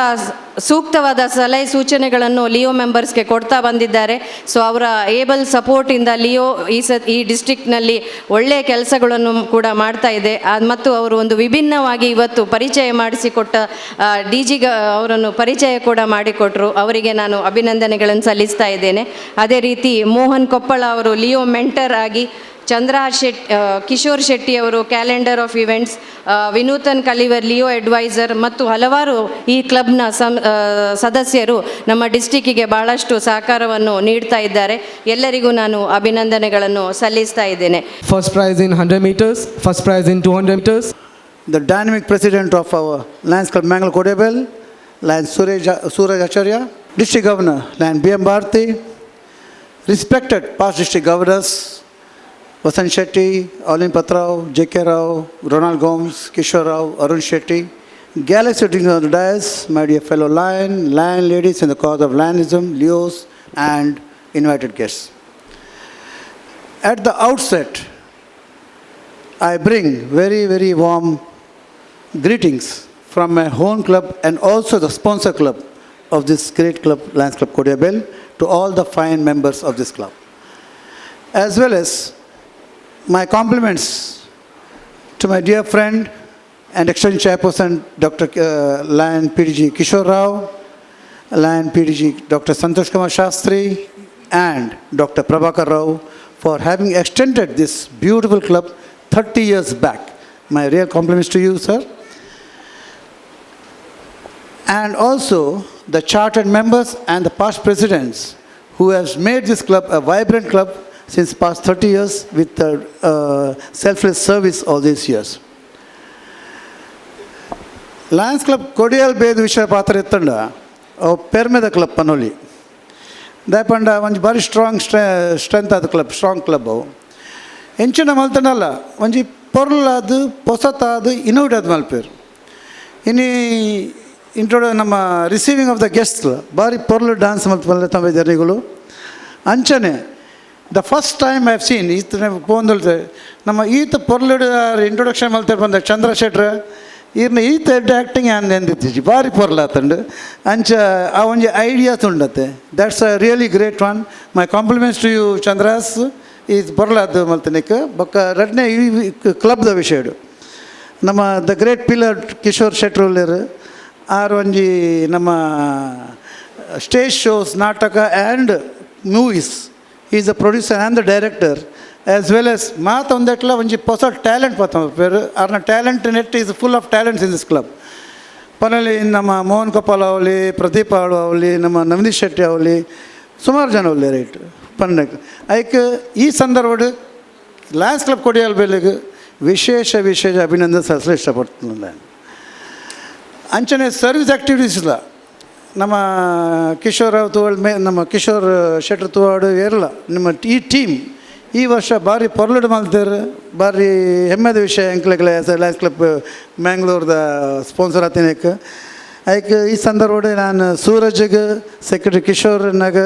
ಸೂಕ್ತವಾದ ಸಲಹೆ ಸೂಚನೆಗಳನ್ನು ಲಿಯೋ ಮೆಂಬರ್ಸ್ಗೆ ಕೊಡ್ತಾ ಬಂದಿದ್ದಾರೆ. ಸೊ ಅವರ ಏಬಲ್ ಸಪೋರ್ಟಿಂದ ಲಿಯೋ ಈ ಡಿಸ್ಟ್ರಿಕ್ಟ್ನಲ್ಲಿ ಒಳ್ಳೆಯ ಕೆಲಸಗಳನ್ನು ಕೂಡ ಮಾಡ್ತಾ ಇದೆ. ಮತ್ತು ಅವರು ಒಂದು ವಿಭಿನ್ನವಾಗಿ ಇವತ್ತು ಪರಿಚಯ ಮಾಡಿಸಿಕೊಟ್ಟ DG ಅವರನ್ನು ಪರಿಚಯ ಕೂಡ ಮಾಡಿಕೊಟ್ರು. ಅವರಿಗೆ ನಾನು ಅಭಿನಂದನೆಗಳನ್ನು ಸಲ್ಲಿಸ್ತಾ ಇದ್ದೇನೆ. ಅದೇ ರೀತಿ ಮೋಹನ್ ಕೊಪ್ಪಳ ಅವರು ಲಿಯೋ ಮೆಂಟರ್ ಆಗಿ, ಕಿಶೋರ್ ಶೆಟ್ಟಿ ಅವರು calendar of events, Vinoothan Kaliver Leo adviser ಮತ್ತು ಹಲವಾರು ಈ ಕ್ಲಬ್ನ ಸದಸ್ಯರು ನಮ್ಮ ಡಿಸ್ಟಿಕ್ಕಿಗೆ ಭಾಳಷ್ಟು ಸಹಕಾರವನ್ನು ನೀಡ್ತಾ ಇದ್ದಾರೆ. ಎಲ್ಲರಿಗೂ ನಾನು ಅಭಿನಂದನೆಗಳನ್ನು ಸಲ್ಲಿಸ್ತಾ ಇದ್ದೇನೆ. First prize in 100 meters, first prize in 200 meters. The dynamic president of our Lions Club Mangal Kodebel, Lion Suraj Acharya, District Governor Lion BM Bharti, respected past district governors Vasan Shetty, Alin Patrao, J.K. Rao, Ronald Gomes, Kishore Rao, Arun Shetty, galaxy sitting on the dais, my dear fellow lion ladies in the cause of Lionism, Leos, and invited guests. At the outset, I bring very warm greetings from my home club and also the sponsor club of this great club, Lions Club Kodebel, to all the fine members of this club, as well as my compliments to my dear friend and extension chairperson Dr. Lion PDG Kishore Rao, Lion PDG Dr. Santosh Kumar Shastri and Dr. Prabhakar Rao for having extended this beautiful club 30 years back. My real compliments to you, sir. And also the chartered members and the past presidents who has made this club a vibrant club since past 30 years with selfless service all these years. Lions Club Kodial Bed Vishaya Patra Ettanda aw Permeda Club Panoli. Dapanda onji very strength of the club, strong club aw. Enchina maltanalla onji porladu posatadu innovative malper. Ini ನಮ್ಮ receiving of the guest ಭಾರಿ ಪೊರ್ಲು dance ಮಾಡ್ತಲ್ಲ ತಮ್ಮ ಜನಗಳು ಅಂಚನೆ the first time I have seen ಈತ ಫೋನ್ದಲ್ತೆ ನಮ್ಮ ಈತ ಪೊರ್ಲು ಇಂಟ್ರೊಡಕ್ಷನ್ ಮಾಡ್ತಾರೆ ಬಂದ ಚಂದ್ರಶೇಖರ್ ಈರ್ನ ಈತ ಆ್ಯಕ್ಟಿಂಗ್ ಏನು ಎಂದಿತ್ತೀಜಿ ಭಾರಿ ಪೊರ್ಲಾತಂಡು ಅಂಚ ಆ ಒಂಜಿ ಐಡಿಯಾಸ್ ಉಂಡತ್ತೆ. That's a really great one. My compliments to you ಚಂದ್ರಾಸ್. ಈಸ್ ಪೊರ್ಲಾದ ಮಲ್ತನಿಕ್ ಬೊಕ್ಕ ರಡ್ನೆ ಈ ಕ್ಲಬ್ದ ವಿಷಯಡು ನಮ್ಮ ದ ಗ್ರೇಟ್ ಪಿಲ್ಲರ್ ಕಿಶೋರ್ ಶೆಟ್ರುಲ್ಲರ್ ಆರ್ ಒಂಜಿ ನಮ್ಮ ಸ್ಟೇಜ್ ಶೋಸ್ ನಾಟಕ and movies is the producer and the director as well ಎಸ್ ಮಾತು ಒಂದೆಟ್ಲ ಒಂಜಿ ಹೊಸ ಟ್ಯಾಲೆಂಟ್ ಪಾತ ಪೇರು ಅವ್ರನ್ನ talent net is full of talents in this club. ಪನಲ್ಲಿ ನಮ್ಮ ಮೋಹನ್ ಕಪಾಲ್ ಅವಲಿ, ಪ್ರದೀಪ್ ಆಳು ಅವಲಿ, ನಮ್ಮ ನವನೀತ್ ಶೆಟ್ಟಿ ಅವಲಿ, ಸುಮಾರು ಜನ ಅವಲಿ ರೈಟ್ ಪನ್ನಕ್ಕೆ ಐಕೆ ಈ ಸಂದರ್ಭ ಲಯನ್ಸ್ ಕ್ಲಬ್ ಕೊಡಿಯಲ್ ಬೆಲೆಗೆ ವಿಶೇಷ ಅಭಿನಂದನೆ ಸಲ್ಲಿಸಲು ಇಷ್ಟಪಡ್ತೀನಿ ನಾನು. ಅಂಚನೆ ಸರ್ವಿಸ್ ಆ್ಯಕ್ಟಿವಿಟೀಸ್ ಇಲ್ಲ ನಮ್ಮ ಕಿಶೋರ್ ರಾವ್ ತುವಾಡ್ ನಮ್ಮ ಕಿಶೋರ್ ಶೆಟ್ರ್ ತುವಾಡು ಎಲ್ಲ ನಿಮ್ಮ ಈ ಟೀಮ್ ಈ ವರ್ಷ ಭಾರಿ ಪೊರ್ಲುಡು ಮಲ್ತಾರೆ. ಭಾರಿ ಹೆಮ್ಮೆದ ವಿಷಯ ಎಂಕ್ಲೆಗ್ಲೆ ಲಯನ್ಸ್ ಕ್ಲಬ್ ಮ್ಯಾಂಗ್ಳೂರ್ದ ಸ್ಪಾನ್ಸರ್ ಆತೇನಕ್ಕೆ ಐಕೆ ಈ ಸಂದರ್ಭ ನಾನು ಸೂರಜ್ಗೆ ಸೆಕ್ರೆಟರಿ ಕಿಶೋರ್ನಾಗ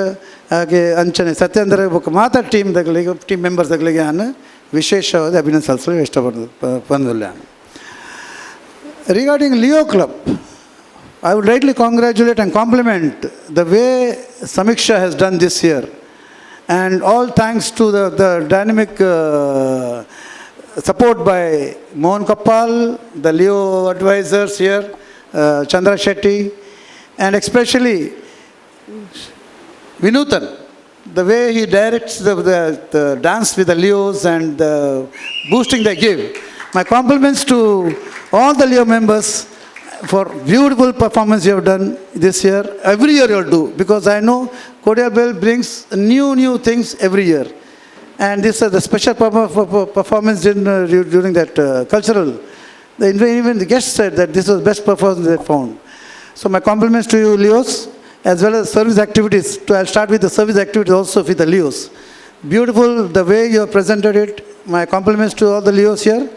ಹಾಗೆ ಅಂಚನೆ ಸತ್ಯೇಂದ್ರ ಬುಕ್ ಮಾತಾ ಟೀಮ್ದಾಗಲಿಗೆ ಟೀಮ್ ಮೆಂಬರ್ಸ್ಗಳಿಗೆ ನಾನು ವಿಶೇಷವಾದ ಅಭಿನಂದನೆ ಸಲ್ಲಿಸಲು ಇಷ್ಟಪಡ್ತೀನಿ. Regarding Leo Club, I would rightly congratulate and compliment the way Samiksha has done this year. And all thanks to the dynamic support by Mohan Kapal, the Leo advisors here, Chandra Shetty, and especially Vinutan, the way he directs the dance with the Leos and boosting the give. My compliments to all the Leo members for beautiful performance you have done this year. Every year you will do, because I know Cordial Bell brings new things every year. And this is the special performance during that cultural. Even the guests said that this was the best performance they found. So my compliments to you, Leos, as well as service activities. I'll start with the service activities also with the Leos. Beautiful the way you have presented it. My compliments to all the Leos here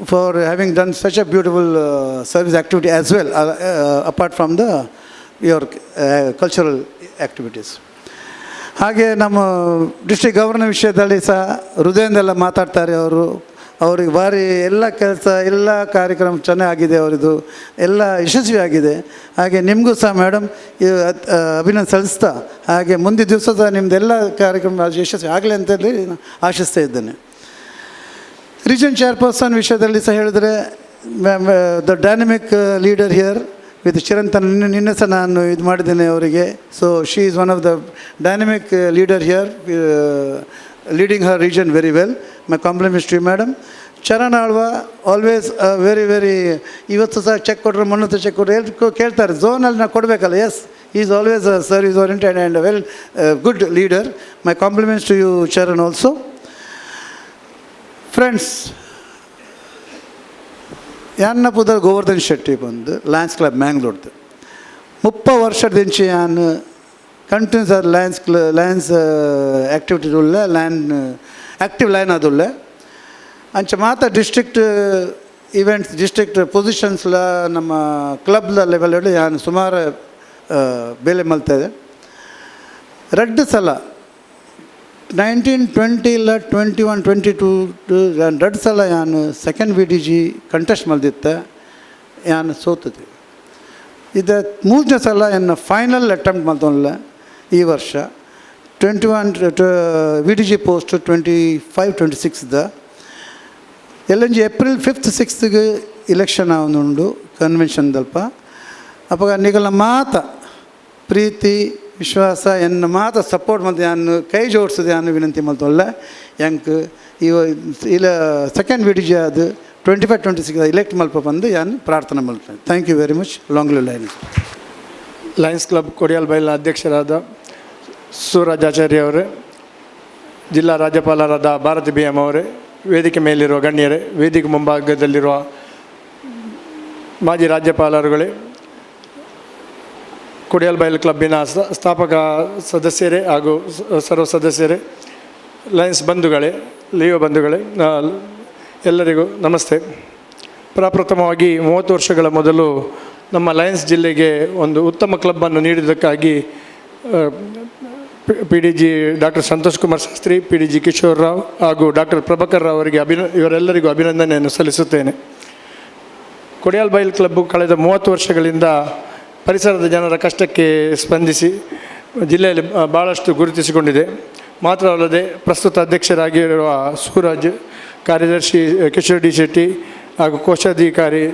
for having done such a beautiful service activity as well, apart from your cultural activities. ಹಾಗೆ ನಮ್ಮ district governor ವಿಷಯದಲ್ಲಿ ಸಹ ಹೃದಯದಿಂದೆಲ್ಲ ಮಾತಾಡ್ತಾರೆ ಅವರು. ಅವ್ರಿಗೆ ಭಾರಿ ಎಲ್ಲ ಕೆಲಸ ಎಲ್ಲ ಕಾರ್ಯಕ್ರಮ ಚೆನ್ನಾಗಿದೆ, ಅವರದು ಎಲ್ಲ ಯಶಸ್ವಿಯಾಗಿದೆ. ಹಾಗೆ ನಿಮಗೂ ಸಹ ಮೇಡಮ್ ಅಭಿನಂದನೆ ಸಲ್ಲಿಸ್ತಾ, ಹಾಗೆ ಮುಂದಿನ ದಿವಸ ಸಹ ನಿಮ್ಮದೆಲ್ಲ ಕಾರ್ಯಕ್ರಮ ಯಶಸ್ವಿ ಆಗಲಿ ಅಂತೇಳಿ ಆಶಿಸ್ತಾ ಇದ್ದೇನೆ. ರೀಜನ್ ಚೇರ್ಪರ್ಸನ್ ವಿಷಯದಲ್ಲಿ ಸಹ ಹೇಳಿದ್ರೆ the dynamic leader here with Chirantan, ನಿನ್ನೆ ಸಹ ನಾನು ಇದು ಮಾಡಿದ್ದೇನೆ ಅವರಿಗೆ. So she is one of the dynamic leader here, leading her region very well. My compliments to you madam. Charan Alva always very ಇವತ್ತು ಸಹ ಚೆಕ್ ಕೊಟ್ಟರು, ಮೊನ್ನೆ ಚೆಕ್ ಕೊಟ್ಟರು, ಎಲ್ಲಿ ಕೇಳ್ತಾರೆ ಝೋನಲ್ಲಿ ನಾವು ಕೊಡಬೇಕಲ್ಲ. Yes, is always service oriented and well good leader. My compliments to you Charan also. Friends, ಯಾನ್ನಪುದ ಗೋವರ್ಧನ್ ಶೆಟ್ಟಿ ಬಂದು ಲಯನ್ಸ್ ಕ್ಲಬ್ ಮ್ಯಾಂಗ್ಳೂರ್ದು 30 ವರ್ಷದಿಂಚಿ ನಾನು ಕಂಟಿನ್ಯೂಸ್ ಲಯನ್ಸ್ ಆ್ಯಕ್ಟಿವಿಟಿ ಉಳ್ಳೆ ಆ್ಯಕ್ಟಿವ್ ಲೈನ್ ಅದುಳ್ಳೆ ಅಂಚ ಮಾತ ಡಿಸ್ಟ್ರಿಕ್ಟ್ ಈವೆಂಟ್ಸ್ ಡಿಸ್ಟ್ರಿಕ್ಟ್ ಪೊಸಿಷನ್ಸ್ಲ ನಮ್ಮ ಕ್ಲಬ್ಲ ಲೆವೆಲ್ ನಾನು ಸುಮಾರು ಬೇಲೆ ಮಲ್ತದೆ. 2 ಸಲ 1920 21 22 2 ಸಲ ನಾನು ಸೆಕೆಂಡ್ VDG ಕಂಟೆಸ್ಟ್ ಮಲ್ದಿತ್ತೆ, ನಾನು ಸೋತಿದ್ದೆ. ಇದು 3ನೇ ಸಲ ನನ್ನ ಫೈನಲ್ ಅಟೆಂಪ್ಟ್ ಮಲ್ತೊಲ್ಲ ಈ ವರ್ಷ. 21 VDG ಪೋಸ್ಟ್ 25-26 ಎಲ್ಲಂಜಿ ಏಪ್ರಿಲ್ 5th 6th ಇಲೆಕ್ಷನ್ ಅವನುಂಡು ಕನ್ವೆನ್ಷನ್ ದಲ್ಪ. ಅಪ್ಪ ನಿಗಲ ಮಾತ ಪ್ರೀತಿ ವಿಶ್ವಾಸ ಎನ್ನ ಮಾತ ಸಪೋರ್ಟ್ ಮತ್ತು ನಾನು ಕೈ ಜೋಡಿಸಿದೆ ನಾನು ವಿನಂತಿ ಮಲ್ತೊಲ್ಲ. ಎಂಕ್ ಇಲ್ಲ ಸೆಕೆಂಡ್ VDG ಅದು 25-26 ಇಲೆಕ್ಟ್ ಮಲ್ಪ ಬಂದು ನಾನು ಪ್ರಾರ್ಥನೆ ಮಾಡ್ತೇನೆ. Thank you very much. Long live lions. Lions club Kodial ಬೈಲ್ನ ಅಧ್ಯಕ್ಷರಾದ ಸೂರಜಾಚಾರ್ಯ ಅವರೇ, ಜಿಲ್ಲಾ ರಾಜ್ಯಪಾಲರಾದ ಭಾರತಿ BM ಅವರೇ, ವೇದಿಕೆ ಮೇಲಿರುವ ಗಣ್ಯರೇ, ವೇದಿಕೆ ಮುಂಭಾಗದಲ್ಲಿರುವ ಮಾಜಿ ರಾಜ್ಯಪಾಲರುಗಳೇ, ಕೊಡಿಯಾಲ್ ಬೈಲ್ ಕ್ಲಬ್ಬಿನ ಸ್ಥಾಪಕ ಸದಸ್ಯರೇ ಹಾಗೂ ಸರ್ವ ಸದಸ್ಯರೇ, ಲಯನ್ಸ್ ಬಂಧುಗಳೇ, ಲಿಯೋ ಬಂಧುಗಳೇ, ಎಲ್ಲರಿಗೂ ನಮಸ್ತೆ. ಪ್ರಪ್ರಥಮವಾಗಿ 30 ವರ್ಷಗಳ ಮೊದಲು ನಮ್ಮ ಲಯನ್ಸ್ ಜಿಲ್ಲೆಗೆ ಒಂದು ಉತ್ತಮ ಕ್ಲಬ್ಬನ್ನು ನೀಡಿದ್ದಕ್ಕಾಗಿ PDG doctor Santosh Kumar Shastri, PDG Kishore Rao ಹಾಗೂ ಡಾಕ್ಟರ್ ಪ್ರಭಾಕರ್ ರಾವ್ ಅವರಿಗೆ ಇವರೆಲ್ಲರಿಗೂ ಅಭಿನಂದನೆಯನ್ನು ಸಲ್ಲಿಸುತ್ತೇನೆ. ಕೊಡಿಯಾಲ್ ಬೈಲ್ ಕ್ಲಬ್ಬು ಕಳೆದ 30 ವರ್ಷಗಳಿಂದ ಪರಿಸರದ ಜನರ ಕಷ್ಟಕ್ಕೆ ಸ್ಪಂದಿಸಿ ಜಿಲ್ಲೆಯಲ್ಲಿ ಭಾಳಷ್ಟು ಗುರುತಿಸಿಕೊಂಡಿದೆ. ಮಾತ್ರವಲ್ಲದೆ ಪ್ರಸ್ತುತ ಅಧ್ಯಕ್ಷರಾಗಿರುವ ಸೂರಜ್, ಕಾರ್ಯದರ್ಶಿ ಕಿಶೋರ್ ಡಿ ಶೆಟ್ಟಿ ಹಾಗೂ ಕೋಶಾಧಿಕಾರಿ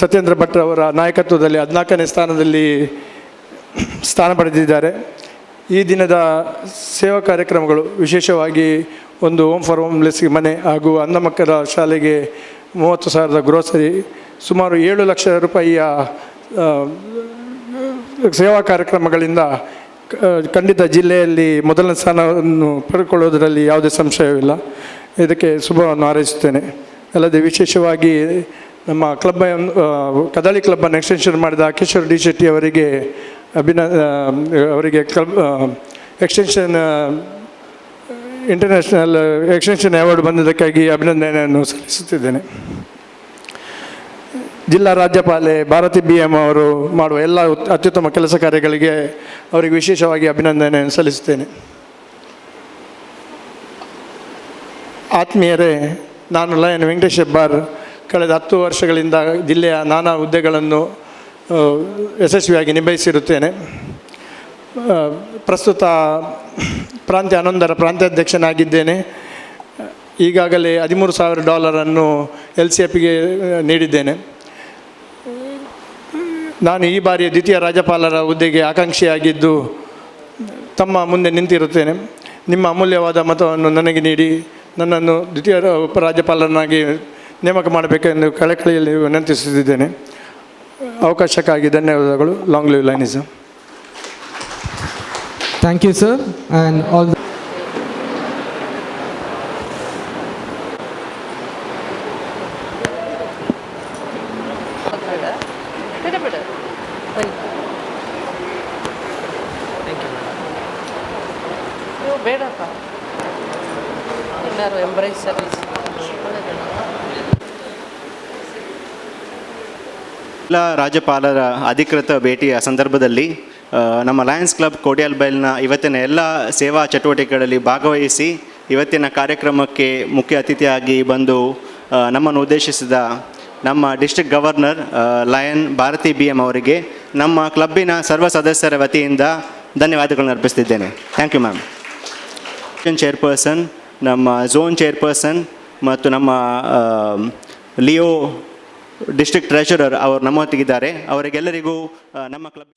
ಸತ್ಯೇಂದ್ರ ಭಟ್ ಅವರ ನಾಯಕತ್ವದಲ್ಲಿ 14ನೇ ಸ್ಥಾನದಲ್ಲಿ ಸ್ಥಾನ ಪಡೆದಿದ್ದಾರೆ. ಈ ದಿನದ ಸೇವಾ ಕಾರ್ಯಕ್ರಮಗಳು ವಿಶೇಷವಾಗಿ ಒಂದು ಹೋಮ್ ಫಾರ್ ಹೋಮ್ಲೆಸ್ಗೆ ಮನೆ ಹಾಗೂ ಅಂಧ ಮಕ್ಕಳ ಶಾಲೆಗೆ 30,000 ಗ್ರೋಸರಿ, ಸುಮಾರು 7 ಲಕ್ಷ ರೂಪಾಯಿಯ ಸೇವಾ ಕಾರ್ಯಕ್ರಮಗಳಿಂದ ಖಂಡಿತ ಜಿಲ್ಲೆಯಲ್ಲಿ ಮೊದಲನೇ ಸ್ಥಾನವನ್ನು ಪಡೆದುಕೊಳ್ಳೋದರಲ್ಲಿ ಯಾವುದೇ ಸಂಶಯವಿಲ್ಲ. ಇದಕ್ಕೆ ಶುಭವನ್ನು ಹಾರೈಸುತ್ತೇನೆ. ಅಲ್ಲದೆ ವಿಶೇಷವಾಗಿ ನಮ್ಮ ಕ್ಲಬ್ ಕದಳಿ ಕ್ಲಬ್ಬನ್ನು ಎಕ್ಸ್ಟೆನ್ಷನ್ ಮಾಡಿದ ಕಿಶೋರ್ ಡಿ ಶೆಟ್ಟಿ ಅವರಿಗೆ ಅವರಿಗೆ club extension international extension award ಬಂದಿದ್ದಕ್ಕಾಗಿ ಅಭಿನಂದನೆಯನ್ನು ಸಲ್ಲಿಸುತ್ತಿದ್ದೇನೆ. ಜಿಲ್ಲಾ ರಾಜ್ಯಪಾಲೆ ಭಾರತಿ BM ಅವರು ಮಾಡುವ ಎಲ್ಲ ಅತ್ಯುತ್ತಮ ಕೆಲಸ ಕಾರ್ಯಗಳಿಗೆ ಅವರಿಗೆ ವಿಶೇಷವಾಗಿ ಅಭಿನಂದನೆಯನ್ನು ಸಲ್ಲಿಸುತ್ತೇನೆ. ಆತ್ಮೀಯರೇ, ನಾನು ಲಯನ್ ವೆಂಕಟೇಶ್ ಹೆಬ್ಬಾರ್ ಕಳೆದ 10 ವರ್ಷಗಳಿಂದ ಜಿಲ್ಲೆಯ ನಾನಾ ಹುದ್ದೆಗಳನ್ನು ಯಶಸ್ವಿಯಾಗಿ ನಿಭಾಯಿಸಿರುತ್ತೇನೆ. ಪ್ರಸ್ತುತ ಪ್ರಾಂತ್ಯ 11ರ ಪ್ರಾಂತ್ಯಾಧ್ಯಕ್ಷನಾಗಿದ್ದೇನೆ. ಈಗಾಗಲೇ $13,000 LCFಗೆ ನೀಡಿದ್ದೇನೆ. ನಾನು ಈ ಬಾರಿಯ ದ್ವಿತೀಯ ರಾಜ್ಯಪಾಲರ ಹುದ್ದೆಗೆ ಆಕಾಂಕ್ಷಿಯಾಗಿದ್ದು ತಮ್ಮ ಮುಂದೆ ನಿಂತಿರುತ್ತೇನೆ. ನಿಮ್ಮ ಅಮೂಲ್ಯವಾದ ಮತವನ್ನು ನನಗೆ ನೀಡಿ ನನ್ನನ್ನು ದ್ವಿತೀಯ ಉಪರಾಜ್ಯಪಾಲರನಾಗಿ ನೇಮಕ ಮಾಡಬೇಕೆಂದು ಕಳಕಳಿಯಲ್ಲಿ ವಿನಂತಿಸುತ್ತಿದ್ದೇನೆ. ಅವಕಾಶಕ್ಕಾಗಿ ಧನ್ಯವಾದಗಳು. Long live lionism. Thank you sir and all ಬೇಡಪ್ಪ ಎಲ್ಲರೂ ಎಂಬ್ರೇಸ್ ಸರ್ವಿಸ್. ಎಲ್ಲ ರಾಜ್ಯಪಾಲರ ಅಧಿಕೃತ ಭೇಟಿಯ ಸಂದರ್ಭದಲ್ಲಿ ನಮ್ಮ ಲಯನ್ಸ್ ಕ್ಲಬ್ ಕೋಡಿಯಲ್ಬೈಲ್ನ ಇವತ್ತಿನ ಎಲ್ಲ ಸೇವಾ ಚಟುವಟಿಕೆಗಳಲ್ಲಿ ಭಾಗವಹಿಸಿ ಇವತ್ತಿನ ಕಾರ್ಯಕ್ರಮಕ್ಕೆ ಮುಖ್ಯ ಅತಿಥಿಯಾಗಿ ಬಂದು ನಮ್ಮನ್ನು ಉದ್ದೇಶಿಸಿದ ನಮ್ಮ district governor lion Bharathi BM ಅವರಿಗೆ ನಮ್ಮ ಕ್ಲಬ್ಬಿನ ಸರ್ವ ಸದಸ್ಯರ ವತಿಯಿಂದ ಧನ್ಯವಾದಗಳನ್ನು ಅರ್ಪಿಸ್ತಿದ್ದೇನೆ. Thank you ma'am. ಚೇರ್ಪರ್ಸನ್, ನಮ್ಮ ಝೋನ್ ಚೇರ್ಪರ್ಸನ್ ಮತ್ತು ನಮ್ಮ ಲಿಯೋ ಡಿಸ್ಟ್ರಿಕ್ಟ್ ಟ್ರೆಷರರ್ ಅವರು ನಮ್ಮೊತ್ತಿಗಿದ್ದಾರೆ. ಅವರಿಗೆಲ್ಲರಿಗೂ ನಮ್ಮ ಕ್ಲಬ್